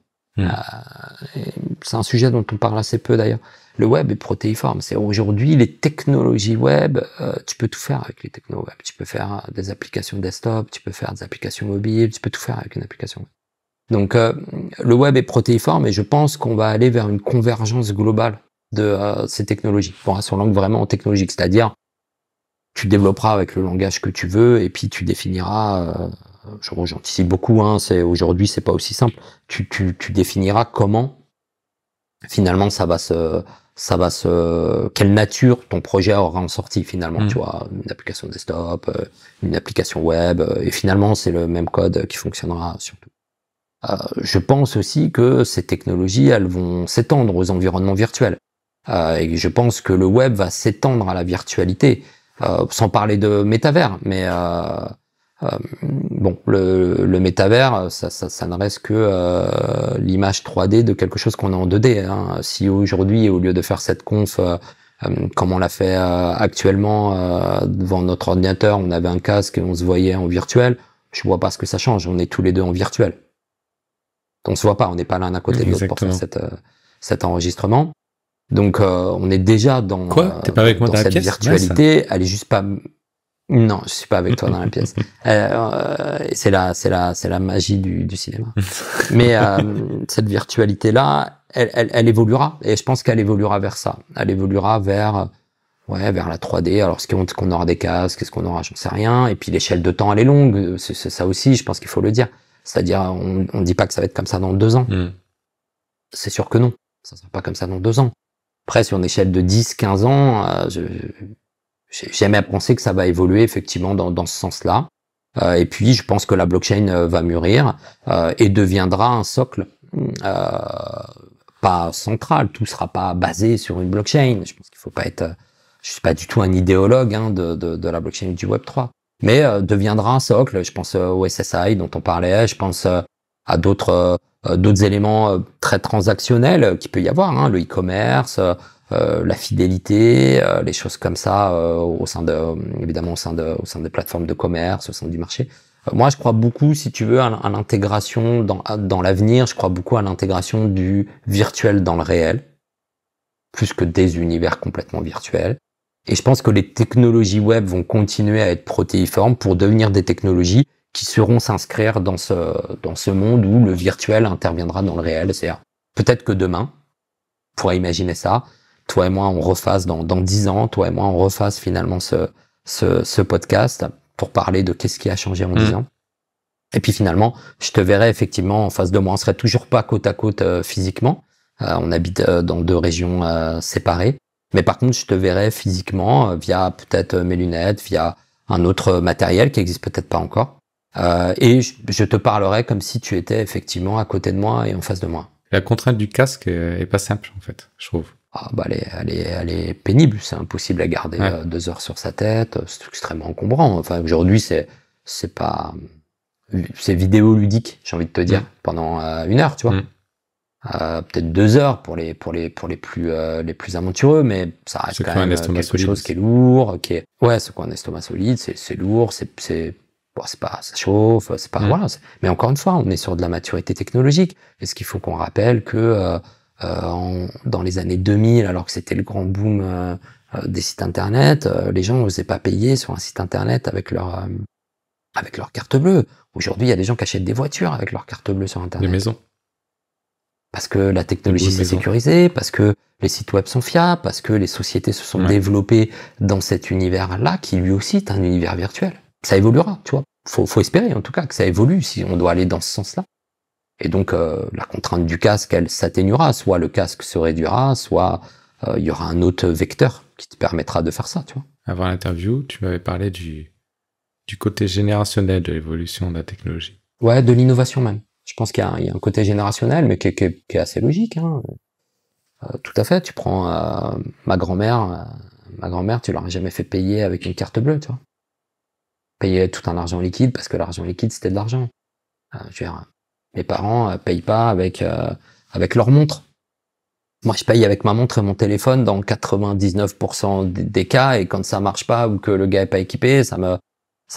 C'est un sujet dont on parle assez peu d'ailleurs. Le web est protéiforme. C'est aujourd'hui les technologies web, tu peux tout faire avec les technos web. Tu peux faire des applications desktop, tu peux faire des applications mobiles, tu peux tout faire avec une application web. Donc le web est protéiforme et je pense qu'on va aller vers une convergence globale de ces technologies. On sur l'angle vraiment technologique, c'est-à-dire tu développeras avec le langage que tu veux et puis tu définiras. J'anticipe beaucoup. Aujourd'hui, c'est pas aussi simple. Tu définiras comment finalement quelle nature ton projet aura en sortie finalement. Tu vois, une application desktop, une application web, et finalement c'est le même code qui fonctionnera surtout. Je pense aussi que ces technologies, elles vont s'étendre aux environnements virtuels. Et je pense que le web va s'étendre à la virtualité, sans parler de métavers. Mais bon, le métavers, ça ne reste que l'image 3D de quelque chose qu'on a en 2D. Hein. Si aujourd'hui, au lieu de faire cette conf, comme on l'a fait actuellement devant notre ordinateur, on avait un casque et on se voyait en virtuel, je vois pas ce que ça change. On est tous les deux en virtuel. On se voit pas, on n'est pas l'un à côté de l'autre pour faire cet enregistrement. Donc on est déjà dans, T'es pas avec moi dans cette la pièce, virtualité. Elle est juste pas. Non, je suis pas avec toi dans la pièce. C'est la magie du cinéma. Mais cette virtualité là, elle évoluera et je pense qu'elle évoluera vers ça. Elle évoluera vers la 3D. Alors est-ce qu'on aura des casques, est-ce qu'on aura, j'en sais rien. Et puis l'échelle de temps elle est longue. C'est ça aussi, je pense qu'il faut le dire. C'est-à-dire, on dit pas que ça va être comme ça dans 2 ans. C'est sûr que non. Ça sera pas comme ça dans 2 ans. Après, sur une échelle de 10, 15 ans, j'aime à penser que ça va évoluer effectivement dans ce sens-là. Et puis, je pense que la blockchain va mûrir et deviendra un socle pas central. Tout sera pas basé sur une blockchain. Je pense qu'il faut pas être. Je suis pas du tout un idéologue de la blockchain du Web 3. Mais deviendra un socle. Je pense au SSI dont on parlait. Je pense à d'autres d'autres éléments très transactionnels qu'il peut y avoir, hein, le e-commerce, la fidélité, les choses comme ça évidemment au sein des plateformes de commerce, au sein du marché. Moi, je crois beaucoup, si tu veux, à l'intégration dans l'avenir. Je crois beaucoup à l'intégration du virtuel dans le réel, plus que des univers complètement virtuels. Et je pense que les technologies web vont continuer à être protéiformes pour devenir des technologies qui sauront s'inscrire dans ce monde où le virtuel interviendra dans le réel. C'est-à-dire, peut-être que demain, on pourrait imaginer ça, toi et moi, on refasse dans 10 ans, toi et moi, on refasse finalement ce podcast pour parler de qu'est-ce qui a changé en 10 ans. Et puis finalement, je te verrai effectivement en face de moi. On serait toujours pas côte à côte physiquement. On habite dans 2 régions séparées. Mais par contre, je te verrai physiquement via peut-être mes lunettes, via un autre matériel qui existe peut-être pas encore. Et je te parlerai comme si tu étais effectivement à côté de moi et en face de moi. La contrainte du casque est pas simple, en fait, je trouve. Ah, bah, elle est pénible. C'est impossible à garder 2 heures sur sa tête. C'est extrêmement encombrant. Enfin, aujourd'hui, c'est vidéoludique, j'ai envie de te dire, pendant 1 heure, tu vois. Peut-être 2 heures pour les plus aventureux, mais ça reste quand même quelque chose qui est lourd, c'est quoi un estomac solide, c'est lourd, ça chauffe, c'est pas, voilà. Mais encore une fois, on est sur de la maturité technologique. Est-ce qu'il faut qu'on rappelle que, dans les années 2000, alors que c'était le grand boom, des sites internet, les gens n'osaient pas payer sur un site internet avec leur carte bleue. Aujourd'hui, il y a des gens qui achètent des voitures avec leur carte bleue sur internet. Des maisons. Parce que la technologie s'est sécurisée, parce que les sites web sont fiables, parce que les sociétés se sont développées dans cet univers-là, qui lui aussi est un univers virtuel. Ça évoluera, tu vois. Faut espérer, en tout cas, que ça évolue si on doit aller dans ce sens-là. Et donc, la contrainte du casque, elle s'atténuera. Soit le casque se réduira, soit il y aura un autre vecteur qui te permettra de faire ça, tu vois. Avant l'interview, tu m'avais parlé du côté générationnel de l'évolution de la technologie. Ouais, de l'innovation même. Je pense qu'il y a un côté générationnel, mais qui est assez logique, hein. Tout à fait. Tu prends ma grand-mère, tu l'aurais jamais fait payer avec une carte bleue, tu vois. Payer tout un argent liquide, parce que l'argent liquide, c'était de l'argent. Je veux dire, mes parents payent pas avec leur montre. Moi, je paye avec ma montre et mon téléphone dans 99% des cas, et quand ça marche pas ou que le gars est pas équipé, ça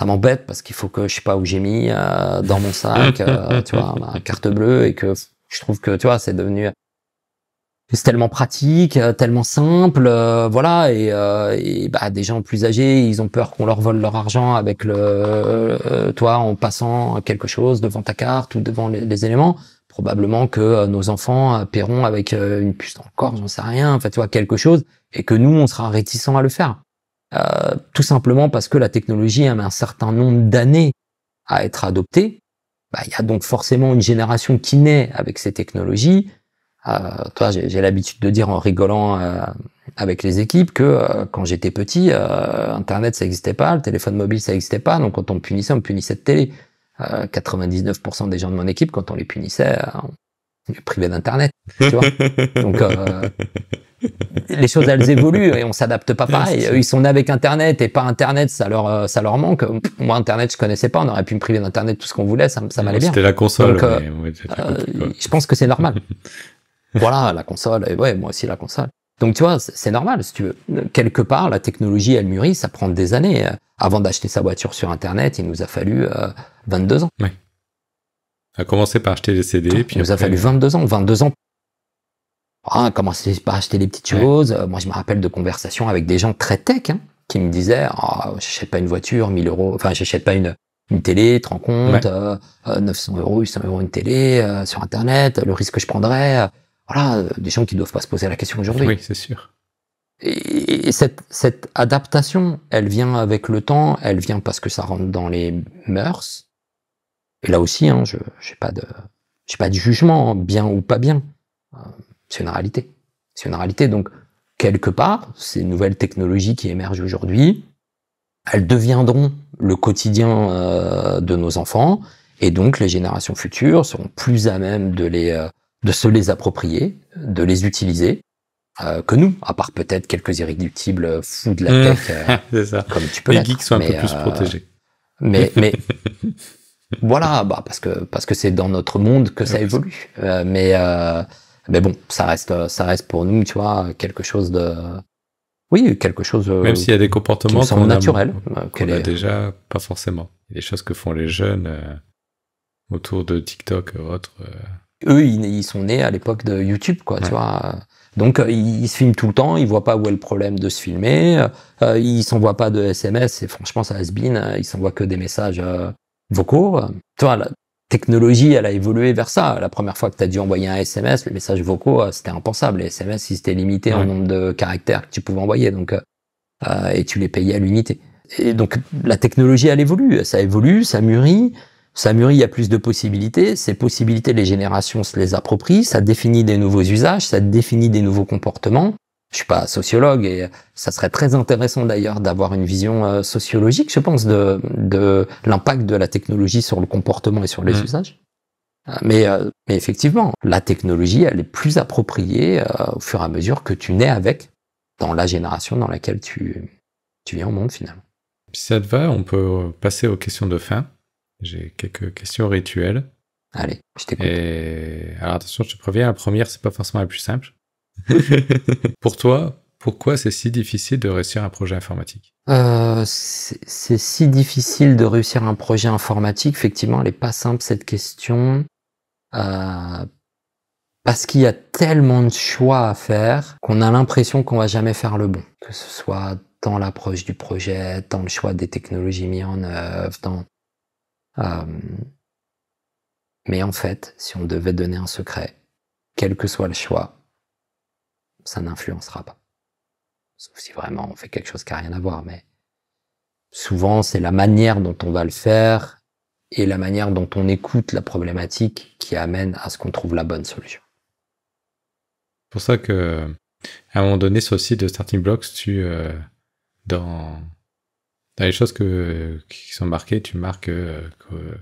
m'embête parce qu'il faut que je sais pas où j'ai mis dans mon sac, tu vois, ma carte bleue, et que je trouve que, tu vois, c'est tellement pratique, tellement simple, voilà, et bah, des gens plus âgés, ils ont peur qu'on leur vole leur argent avec toi, en passant quelque chose devant ta carte ou devant les éléments. Probablement que nos enfants paieront avec une puce dans le corps, j'en sais rien, en fait, tu vois, quelque chose, et que nous, on sera réticents à le faire. Tout simplement parce que la technologie a mis un certain nombre d'années à être adoptée. Bah, il y a donc forcément une génération qui naît avec ces technologies. Toi, j'ai l'habitude de dire en rigolant avec les équipes que quand j'étais petit, Internet ça n'existait pas, le téléphone mobile ça n'existait pas, donc quand on me punissait de télé. 99% des gens de mon équipe, quand on les punissait, on les privait d'Internet, tu vois. Donc les choses elles évoluent et on s'adapte pas pareil. Eux, ils sont nés avec Internet et pas Internet, ça leur manque. Moi, Internet, je connaissais pas, on aurait pu me priver d'Internet tout ce qu'on voulait, ça m'allait bien. C'était la console. Donc, je pense que c'est normal. Voilà, la console, et ouais, moi aussi la console. Donc tu vois, c'est normal, si tu veux. Quelque part, la technologie, elle mûrit, ça prend des années. Avant d'acheter sa voiture sur Internet, il nous a fallu 22 ans. Ouais. On a commencé par acheter des CD, puis il nous a fallu 22 ans. 22 ans. Ah, commencer par acheter des petites choses. Moi, je me rappelle de conversations avec des gens très tech, hein, qui me disaient, j'achète pas une voiture, 1000 euros, enfin, j'achète pas une télé, tu te rends compte, 900 euros, 800 euros une télé sur Internet, le risque que je prendrais. Voilà, des gens qui doivent pas se poser la question aujourd'hui. Oui, c'est sûr. Et cette adaptation, elle vient avec le temps, elle vient parce que ça rentre dans les mœurs. Et là aussi, hein, j'ai pas de jugement, hein, bien ou pas bien. C'est une réalité. C'est une réalité. Donc, quelque part, ces nouvelles technologies qui émergent aujourd'hui, elles deviendront le quotidien de nos enfants, et donc les générations futures seront plus à même de se les approprier, de les utiliser, que nous, à part peut-être quelques irréductibles fous de la tech, c'est ça. comme tu peux les l'être. geeks sont un peu plus protégés. Mais Voilà, bah parce que c'est dans notre monde que ça évolue. Mais bon, ça reste pour nous, tu vois, quelque chose de, oui, quelque chose. Même s'il y a des comportements qui me semble naturel, qu'on a déjà, pas forcément. Il y a des choses que font les jeunes autour de TikTok et autres. Eux, ils sont nés à l'époque de YouTube, quoi, tu vois. Donc, ils se filment tout le temps, ils voient pas où est le problème de se filmer, ils s'envoient pas de SMS, et franchement, ça has-been, ils s'envoient que des messages vocaux. Tu vois, la technologie, elle a évolué vers ça. La première fois que tu as dû envoyer un SMS, les messages vocaux, c'était impensable. Les SMS, ils étaient limités en nombre de caractères que tu pouvais envoyer, donc et tu les payais à l'unité. Et donc, la technologie, elle évolue, ça mûrit. Ça mûrit, il y a plus de possibilités. Ces possibilités, les générations se les approprient. Ça définit des nouveaux usages, ça définit des nouveaux comportements. Je suis pas sociologue et ça serait très intéressant d'ailleurs d'avoir une vision sociologique, je pense, de l'impact de la technologie sur le comportement et sur les usages. Mais effectivement, la technologie, elle est plus appropriée au fur et à mesure que tu nais avec dans la génération dans laquelle tu viens au monde finalement. Si ça te va, on peut passer aux questions de fin. J'ai quelques questions rituelles. Allez, je t'écoute. Et alors attention, je te préviens, la première, c'est pas forcément la plus simple. Pour toi, pourquoi c'est si difficile de réussir un projet informatique ? C'est si difficile de réussir un projet informatique. Effectivement, elle est pas simple cette question. Parce qu'il y a tellement de choix à faire qu'on a l'impression qu'on va jamais faire le bon. Que ce soit dans l'approche du projet, dans le choix des technologies mises en œuvre, mais en fait, si on devait donner un secret, quel que soit le choix, ça n'influencera pas. Sauf si vraiment on fait quelque chose qui n'a rien à voir, mais souvent c'est la manière dont on va le faire et la manière dont on écoute la problématique qui amène à ce qu'on trouve la bonne solution. C'est pour ça que, à un moment donné, sur le site de Starting Blocks, dans les choses qui sont marquées, tu marques que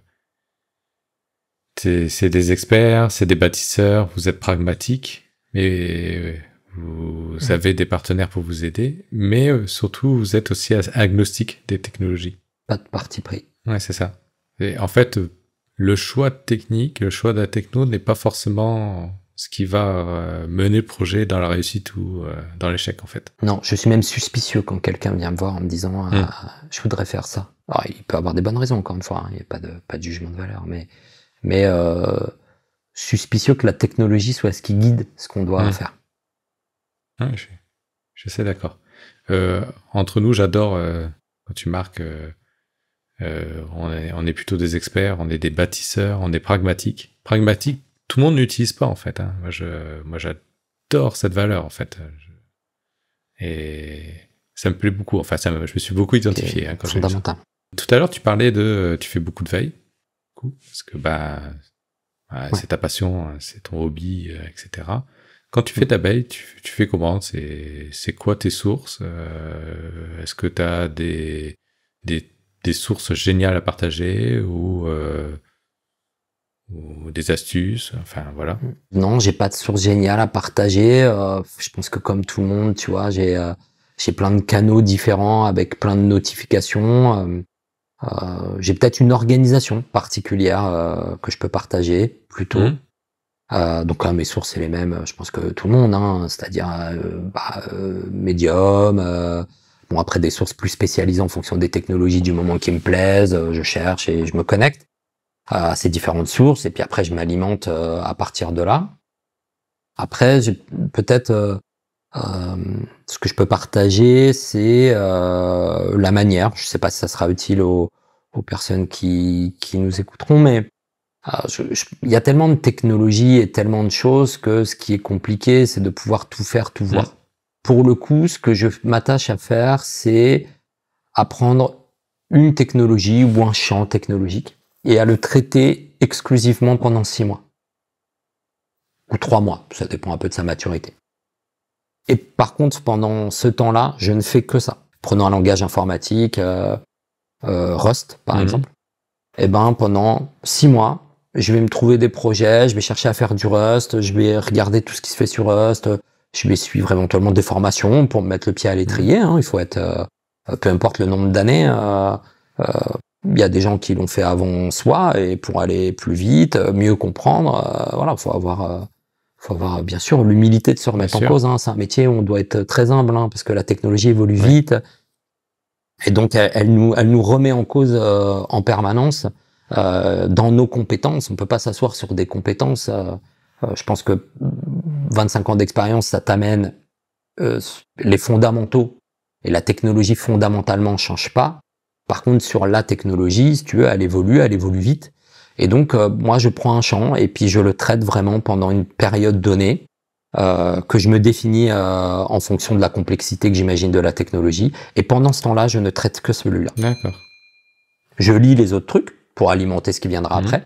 c'est des experts, c'est des bâtisseurs, vous êtes pragmatiques, mais vous avez des partenaires pour vous aider, mais surtout, vous êtes aussi agnostique des technologies. Pas de parti pris. Ouais, c'est ça. Et en fait, le choix technique, le choix de la techno n'est pas forcément ce qui va mener le projet dans la réussite ou dans l'échec, en fait. Non, je suis même suspicieux quand quelqu'un vient me voir en me disant je voudrais faire ça. Alors, il peut avoir des bonnes raisons, encore une fois, il n'y a pas de jugement de valeur, mais suspicieux que la technologie soit ce qui guide ce qu'on doit faire. Ouais, je suis d'accord. Entre nous, j'adore quand tu marques on est plutôt des experts, on est des bâtisseurs, on est pragmatiques. Pragmatique, tout le monde n'utilise pas en fait. Hein. Moi, j'adore cette valeur en fait. Et ça me plaît beaucoup. Enfin, je me suis beaucoup identifié quand j'ai lu ça. Tout à l'heure, tu parlais tu fais beaucoup de veille, parce que c'est ta passion, c'est ton hobby, etc. Quand tu fais ta veille, tu fais comment ? C'est quoi tes sources ? Est-ce que tu as des sources géniales à partager ou des astuces, enfin voilà. Non, j'ai pas de sources géniales à partager. Je pense que comme tout le monde, tu vois, j'ai plein de canaux différents avec plein de notifications. J'ai peut-être une organisation particulière que je peux partager plutôt. Donc mes sources c'est les mêmes, je pense que tout le monde, hein, c'est-à-dire Medium. Bon, après des sources plus spécialisées en fonction des technologies du moment qui me plaisent, je cherche et je me connecte à ces différentes sources et puis après je m'alimente à partir de là. Après, j'ai peut-être ce que je peux partager, c'est la manière. Je sais pas si ça sera utile aux personnes qui nous écouteront, mais il y a tellement de technologies et tellement de choses que ce qui est compliqué, c'est de pouvoir tout faire, tout voir. Pour le coup, ce que je m'attache à faire, c'est apprendre une technologie ou un champ technologique et à le traiter exclusivement pendant 6 mois. Ou 3 mois, ça dépend un peu de sa maturité. Et par contre, pendant ce temps-là, je ne fais que ça. Prenons un langage informatique, Rust par exemple. Et pendant 6 mois, je vais me trouver des projets, je vais chercher à faire du Rust, je vais regarder tout ce qui se fait sur Rust, je vais suivre éventuellement des formations pour me mettre le pied à l'étrier. Il faut être, peu importe le nombre d'années, Il y a des gens qui l'ont fait avant soi et pour aller plus vite, mieux comprendre, voilà, faut avoir bien sûr l'humilité de se remettre en cause. Hein. C'est un métier où on doit être très humble, hein, parce que la technologie évolue vite, et donc elle nous remet en cause en permanence dans nos compétences. On peut pas s'asseoir sur des compétences. Je pense que 25 ans d'expérience, ça t'amène les fondamentaux, et la technologie fondamentalement change pas. Par contre, sur la technologie, si tu veux, elle évolue vite. Et donc, moi, je prends un champ et puis je le traite vraiment pendant une période donnée, que je me définis en fonction de la complexité que j'imagine de la technologie. Et pendant ce temps-là, je ne traite que celui-là. D'accord. Je lis les autres trucs pour alimenter ce qui viendra après,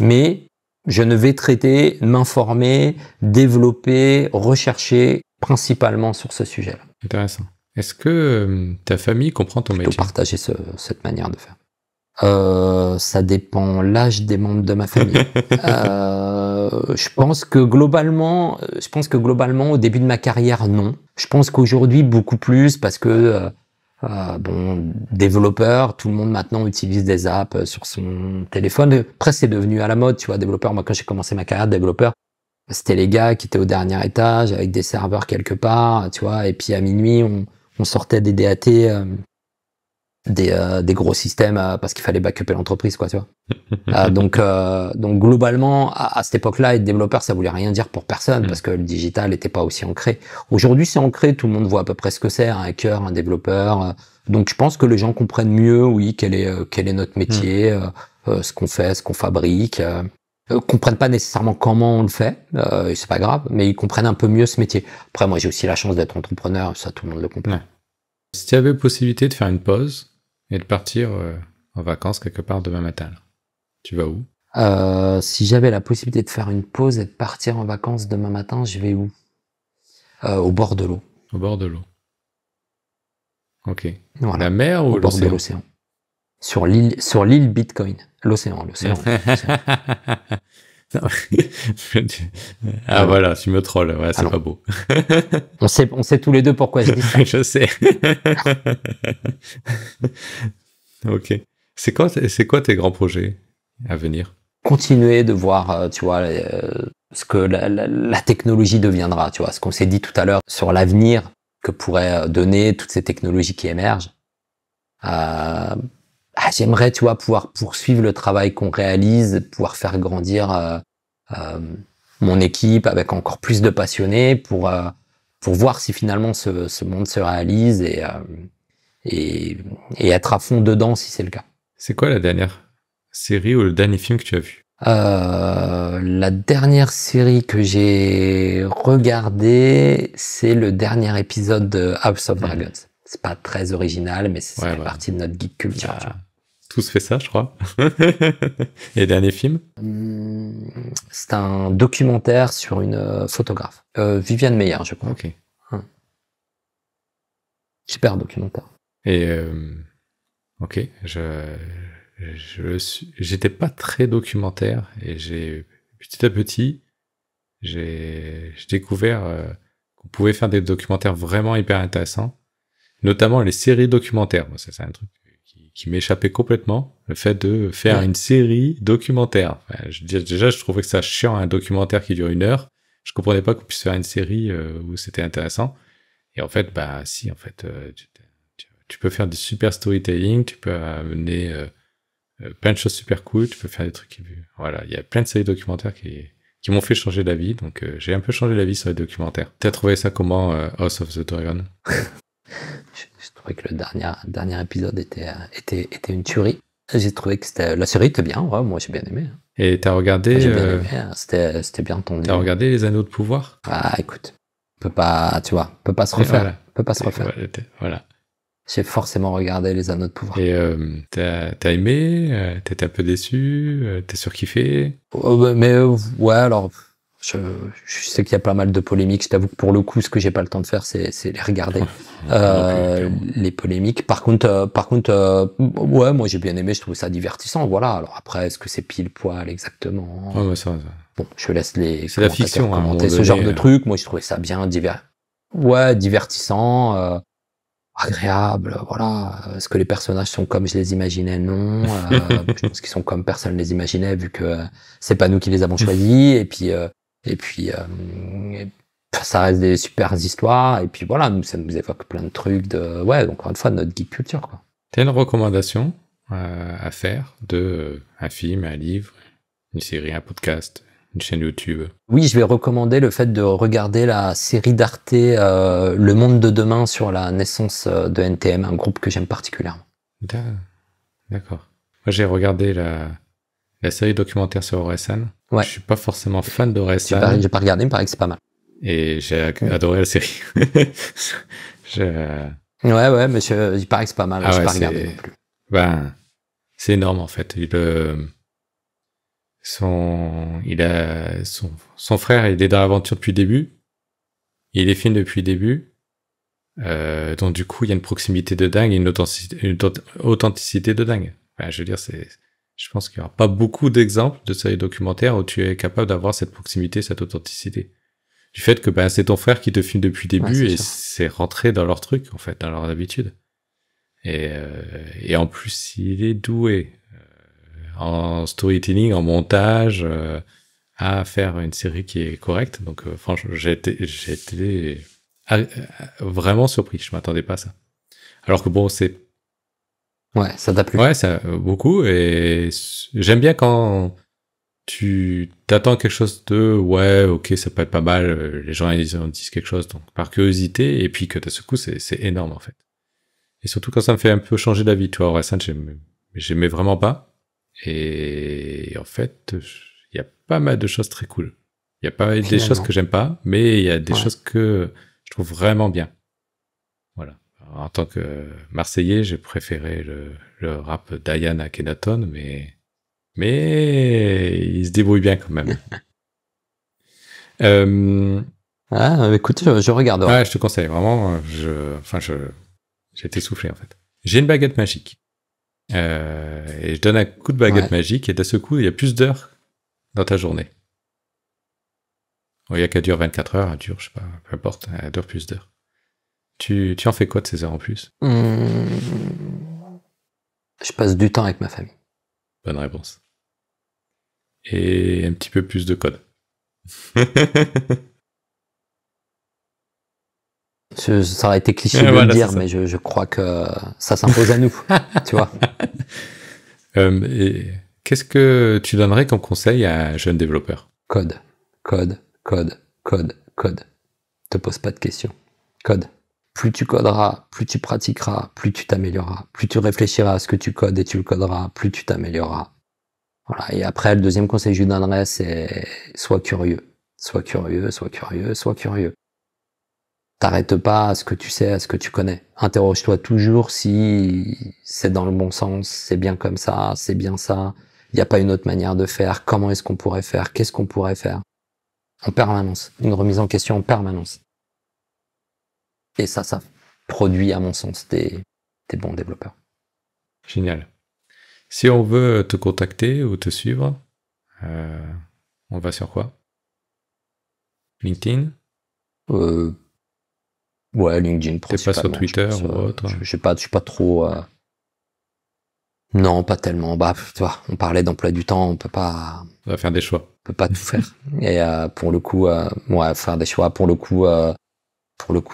mais je ne vais traiter, m'informer, développer, rechercher principalement sur ce sujet-là. Intéressant. Est-ce que ta famille comprend ton métier? Partager cette manière de faire. Ça dépend l'âge des membres de ma famille. Je pense que globalement, au début de ma carrière, non. Je pense qu'aujourd'hui, beaucoup plus, parce que développeur, tout le monde maintenant utilise des apps sur son téléphone. Après, c'est devenu à la mode, tu vois, développeur. Moi, quand j'ai commencé ma carrière de développeur, c'était les gars qui étaient au dernier étage avec des serveurs quelque part, tu vois. Et puis à minuit, on sortait des DAT, des gros systèmes parce qu'il fallait backuper l'entreprise, quoi, tu vois. Donc globalement, à cette époque-là, être développeur, ça voulait rien dire pour personne parce que le digital n'était pas aussi ancré. Aujourd'hui, c'est ancré, tout le monde voit à peu près ce que c'est, un hacker, un développeur. Donc je pense que les gens comprennent mieux, oui, quel est notre métier, ce qu'on fait, ce qu'on fabrique. Comprennent pas nécessairement comment on le fait, et c'est pas grave, mais ils comprennent un peu mieux ce métier. Après, moi, j'ai aussi la chance d'être entrepreneur, ça, tout le monde le comprend. Ouais. Si tu avais possibilité de faire une pause et de partir en vacances quelque part demain matin, tu vas où? Si j'avais la possibilité de faire une pause et de partir en vacances demain matin, je vais où? Au bord de l'eau. Au bord de l'eau. Ok. Voilà. La mer ou au bord de l'océan? Sur l'île Bitcoin. L'océan. Voilà, tu me trolles, ouais, c'est pas beau. on sait tous les deux pourquoi je dis ça. Je sais. Ok. C'est quoi tes grands projets à venir? Continuer de voir, tu vois, ce que la technologie deviendra, tu vois, ce qu'on s'est dit tout à l'heure sur l'avenir que pourraient donner toutes ces technologies qui émergent. J'aimerais, tu vois, pouvoir poursuivre le travail qu'on réalise, pouvoir faire grandir mon équipe avec encore plus de passionnés pour voir si finalement ce monde se réalise et être à fond dedans si c'est le cas. C'est quoi la dernière série ou le dernier film que tu as vu? La dernière série que j'ai regardée, c'est le dernier épisode de House of Dragons. C'est pas très original, mais ça fait partie de notre geek culture. Tous fait ça, je crois. Et le dernier film? C'est un documentaire sur une photographe. Viviane Meyer, je crois. Ok. Super documentaire. Et ok, j'étais pas très documentaire et petit à petit, j'ai découvert qu'on pouvait faire des documentaires vraiment hyper intéressants, notamment les séries documentaires. Moi, c'est un truc qui m'échappait complètement, le fait de faire une série documentaire. Enfin, déjà, je trouvais que ça chiant, un documentaire qui dure 1 heure. Je comprenais pas qu'on puisse faire une série où c'était intéressant. Et en fait, si, en fait, tu peux faire du super storytelling, tu peux amener plein de choses super cool, tu peux faire des trucs voilà, il y a plein de séries documentaires qui m'ont fait changer d'avis, donc j'ai un peu changé d'avis sur les documentaires. T'as trouvé ça comment, House of the Dragon? Je trouvais que le dernier épisode était une tuerie. J'ai trouvé que la série était bien, ouais, moi j'ai bien aimé. Et t'as regardé... j'ai bien aimé, c'était bien tendu. T'as regardé Les Anneaux de Pouvoir? Écoute, on peut pas se refaire. Voilà. On peut pas se refaire. Voilà. J'ai forcément regardé Les Anneaux de Pouvoir. Et t'as aimé? T'étais un peu déçu? T'es surkiffé? Ouais, alors... Je sais qu'il y a pas mal de polémiques. Je t'avoue que pour le coup, ce que j'ai pas le temps de faire, c'est les regarder. Les polémiques. Par contre, ouais, moi j'ai bien aimé. Je trouve ça divertissant. Voilà. Alors après, est-ce que c'est pile poil exactement? Ouais, ça. Bon, je laisse les c'est la fiction, commenter ce genre de truc. Moi, je trouvais ça bien divertissant. agréable, voilà. Est-ce que les personnages sont comme je les imaginais? Non. Je pense qu'ils sont comme personne les imaginait, vu que c'est pas nous qui les avons choisis. Et puis, ça reste des super histoires. Et puis voilà, ça nous évoque plein de trucs ouais, donc encore une fois, notre geek culture, quoi. T'as une recommandation à faire de un film, un livre, une série, un podcast, une chaîne YouTube? Oui, je vais recommander le fait de regarder la série d'Arte Le Monde de Demain sur la naissance de NTM, un groupe que j'aime particulièrement. D'accord. Moi, j'ai regardé la série documentaire sur Orelsan. Ouais. Je suis pas forcément fan d'Orelsan. J'ai pas regardé, il me paraît que c'est pas mal. Et j'ai adoré la série. Ouais, mais il paraît que c'est pas mal. Ah j'ai ouais, pas regardé non plus. Ben, c'est énorme en fait. Son frère, il est dans l'aventure depuis le début. Il les filme depuis le début. Donc du coup, il y a une proximité de dingue et une authenticité de dingue. Enfin, je veux dire, je pense qu'il n'y aura pas beaucoup d'exemples de séries documentaires où tu es capable d'avoir cette proximité, cette authenticité. Du fait que c'est ton frère qui te filme depuis le début, et c'est rentré dans leur truc, en fait, dans leur habitude. Et en plus, il est doué en storytelling, en montage, à faire une série qui est correcte. Donc franchement, j'ai été vraiment surpris. Je m'attendais pas à ça. Alors que bon, c'est... Ouais, ça t'a plu. Ouais, ça beaucoup. Et j'aime bien quand tu t'attends quelque chose de ouais, ok, ça peut être pas mal. Les gens ils disent quelque chose donc par curiosité, et puis que d'un seul coup c'est énorme en fait. Et surtout quand ça me fait un peu changer d'avis. Tu vois, Orelsan, j'aimais vraiment pas. Et en fait, il y a pas mal de choses très cool. Il y a pas mal des choses que j'aime pas, mais il y a des choses que je trouve vraiment bien. Voilà. Alors, en tant que Marseillais, j'ai préféré le rap d'Ayane à Kenaton, mais il se débrouille bien quand même. Écoute, je regarderai. Ouais, je te conseille, vraiment. J'ai été soufflé en fait. J'ai une baguette magique. Et je donne un coup de baguette magique, et d'un seul coup, il y a plus d'heures dans ta journée. Bon, il y a qu'elle dure 24 heures, elle dure, je sais pas, peu importe, elle dure plus d'heures. Tu en fais quoi de ces heures en plus? Je passe du temps avec ma famille. Bonne réponse. Et un petit peu plus de code. Ça aurait été cliché de le dire, mais je crois que ça s'impose à nous, tu vois. Et qu'est-ce que tu donnerais comme conseil à un jeune développeur? Code. Te pose pas de questions. Code. Plus tu coderas, plus tu pratiqueras, plus tu t'amélioreras. Plus tu réfléchiras à ce que tu codes et tu le coderas, plus tu t'amélioreras. Voilà. Et après, le deuxième conseil que je lui donnerais, c'est sois curieux. Sois curieux. T'arrêtes pas à ce que tu sais, à ce que tu connais. Interroge-toi toujours si c'est dans le bon sens, c'est bien comme ça, c'est bien ça. Il n'y a pas une autre manière de faire. Comment est-ce qu'on pourrait faire? Qu'est-ce qu'on pourrait faire? En permanence. Une remise en question en permanence. Et ça produit, à mon sens, des bons développeurs. Génial. Si on veut te contacter ou te suivre, on va sur quoi? LinkedIn? Ouais, LinkedIn principalement. T'es pas sur Twitter ou autre? Je suis pas trop... Non, pas tellement. Tu vois, on parlait d'emploi du temps, on peut pas... On va faire des choix. On peut pas tout faire. Et pour le coup, faire des choix. Pour le coup,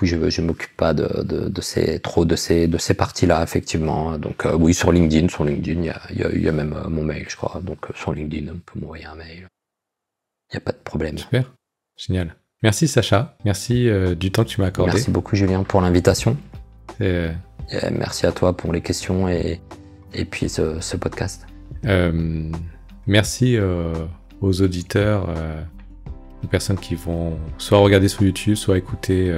je m'occupe pas de ces parties-là, effectivement. Donc oui, sur LinkedIn, il y a même mon mail, je crois. Donc sur LinkedIn, on peut m'envoyer un mail. Il y a pas de problème. Super, génial. Merci Sacha, merci du temps que tu m'as accordé. Merci beaucoup Julien pour l'invitation. Merci à toi pour les questions et puis ce podcast. Merci aux auditeurs, aux personnes qui vont soit regarder sur YouTube, soit écouter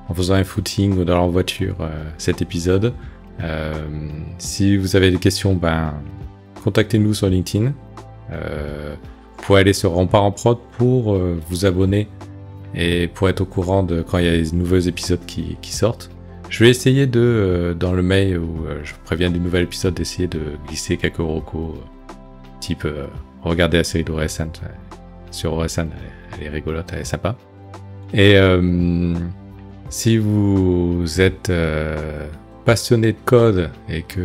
en faisant un footing ou dans leur voiture cet épisode. Si vous avez des questions, contactez-nous sur LinkedIn. Vous pouvez aller sur On part en prod pour vous abonner et pour être au courant de quand il y a des nouveaux épisodes qui sortent. Je vais essayer dans le mail où je vous préviens du nouvel épisode, d'essayer de glisser quelques recos, type regardez la série d'Orelsan sur Orelsan, elle est rigolote, elle est sympa. Et Si vous êtes passionné de code et que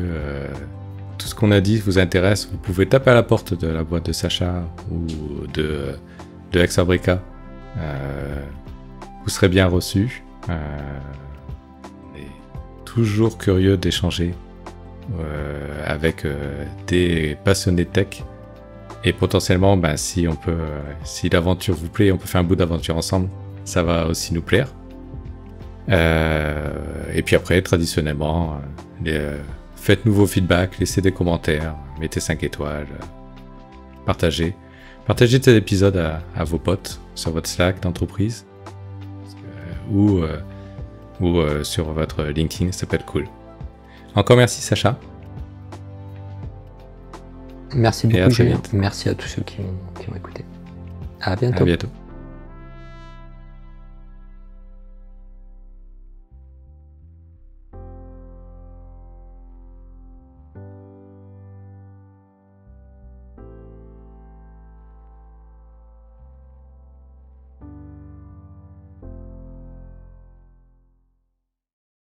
tout ce qu'on a dit vous intéresse, vous pouvez taper à la porte de la boîte de Sacha ou de Exabrica. Vous serez bien reçu. On est toujours curieux d'échanger avec des passionnés de tech. Et potentiellement, si l'aventure vous plaît, on peut faire un bout d'aventure ensemble. Ça va aussi nous plaire. Et puis après, traditionnellement, faites-nous vos feedbacks, laissez des commentaires, mettez 5 étoiles, partagez. Partagez cet épisode à vos potes sur votre Slack d'entreprise ou sur votre LinkedIn, ça peut être cool. Encore merci Sacha. Merci beaucoup Julien. Merci à tous ceux qui ont écouté. À bientôt. À bientôt.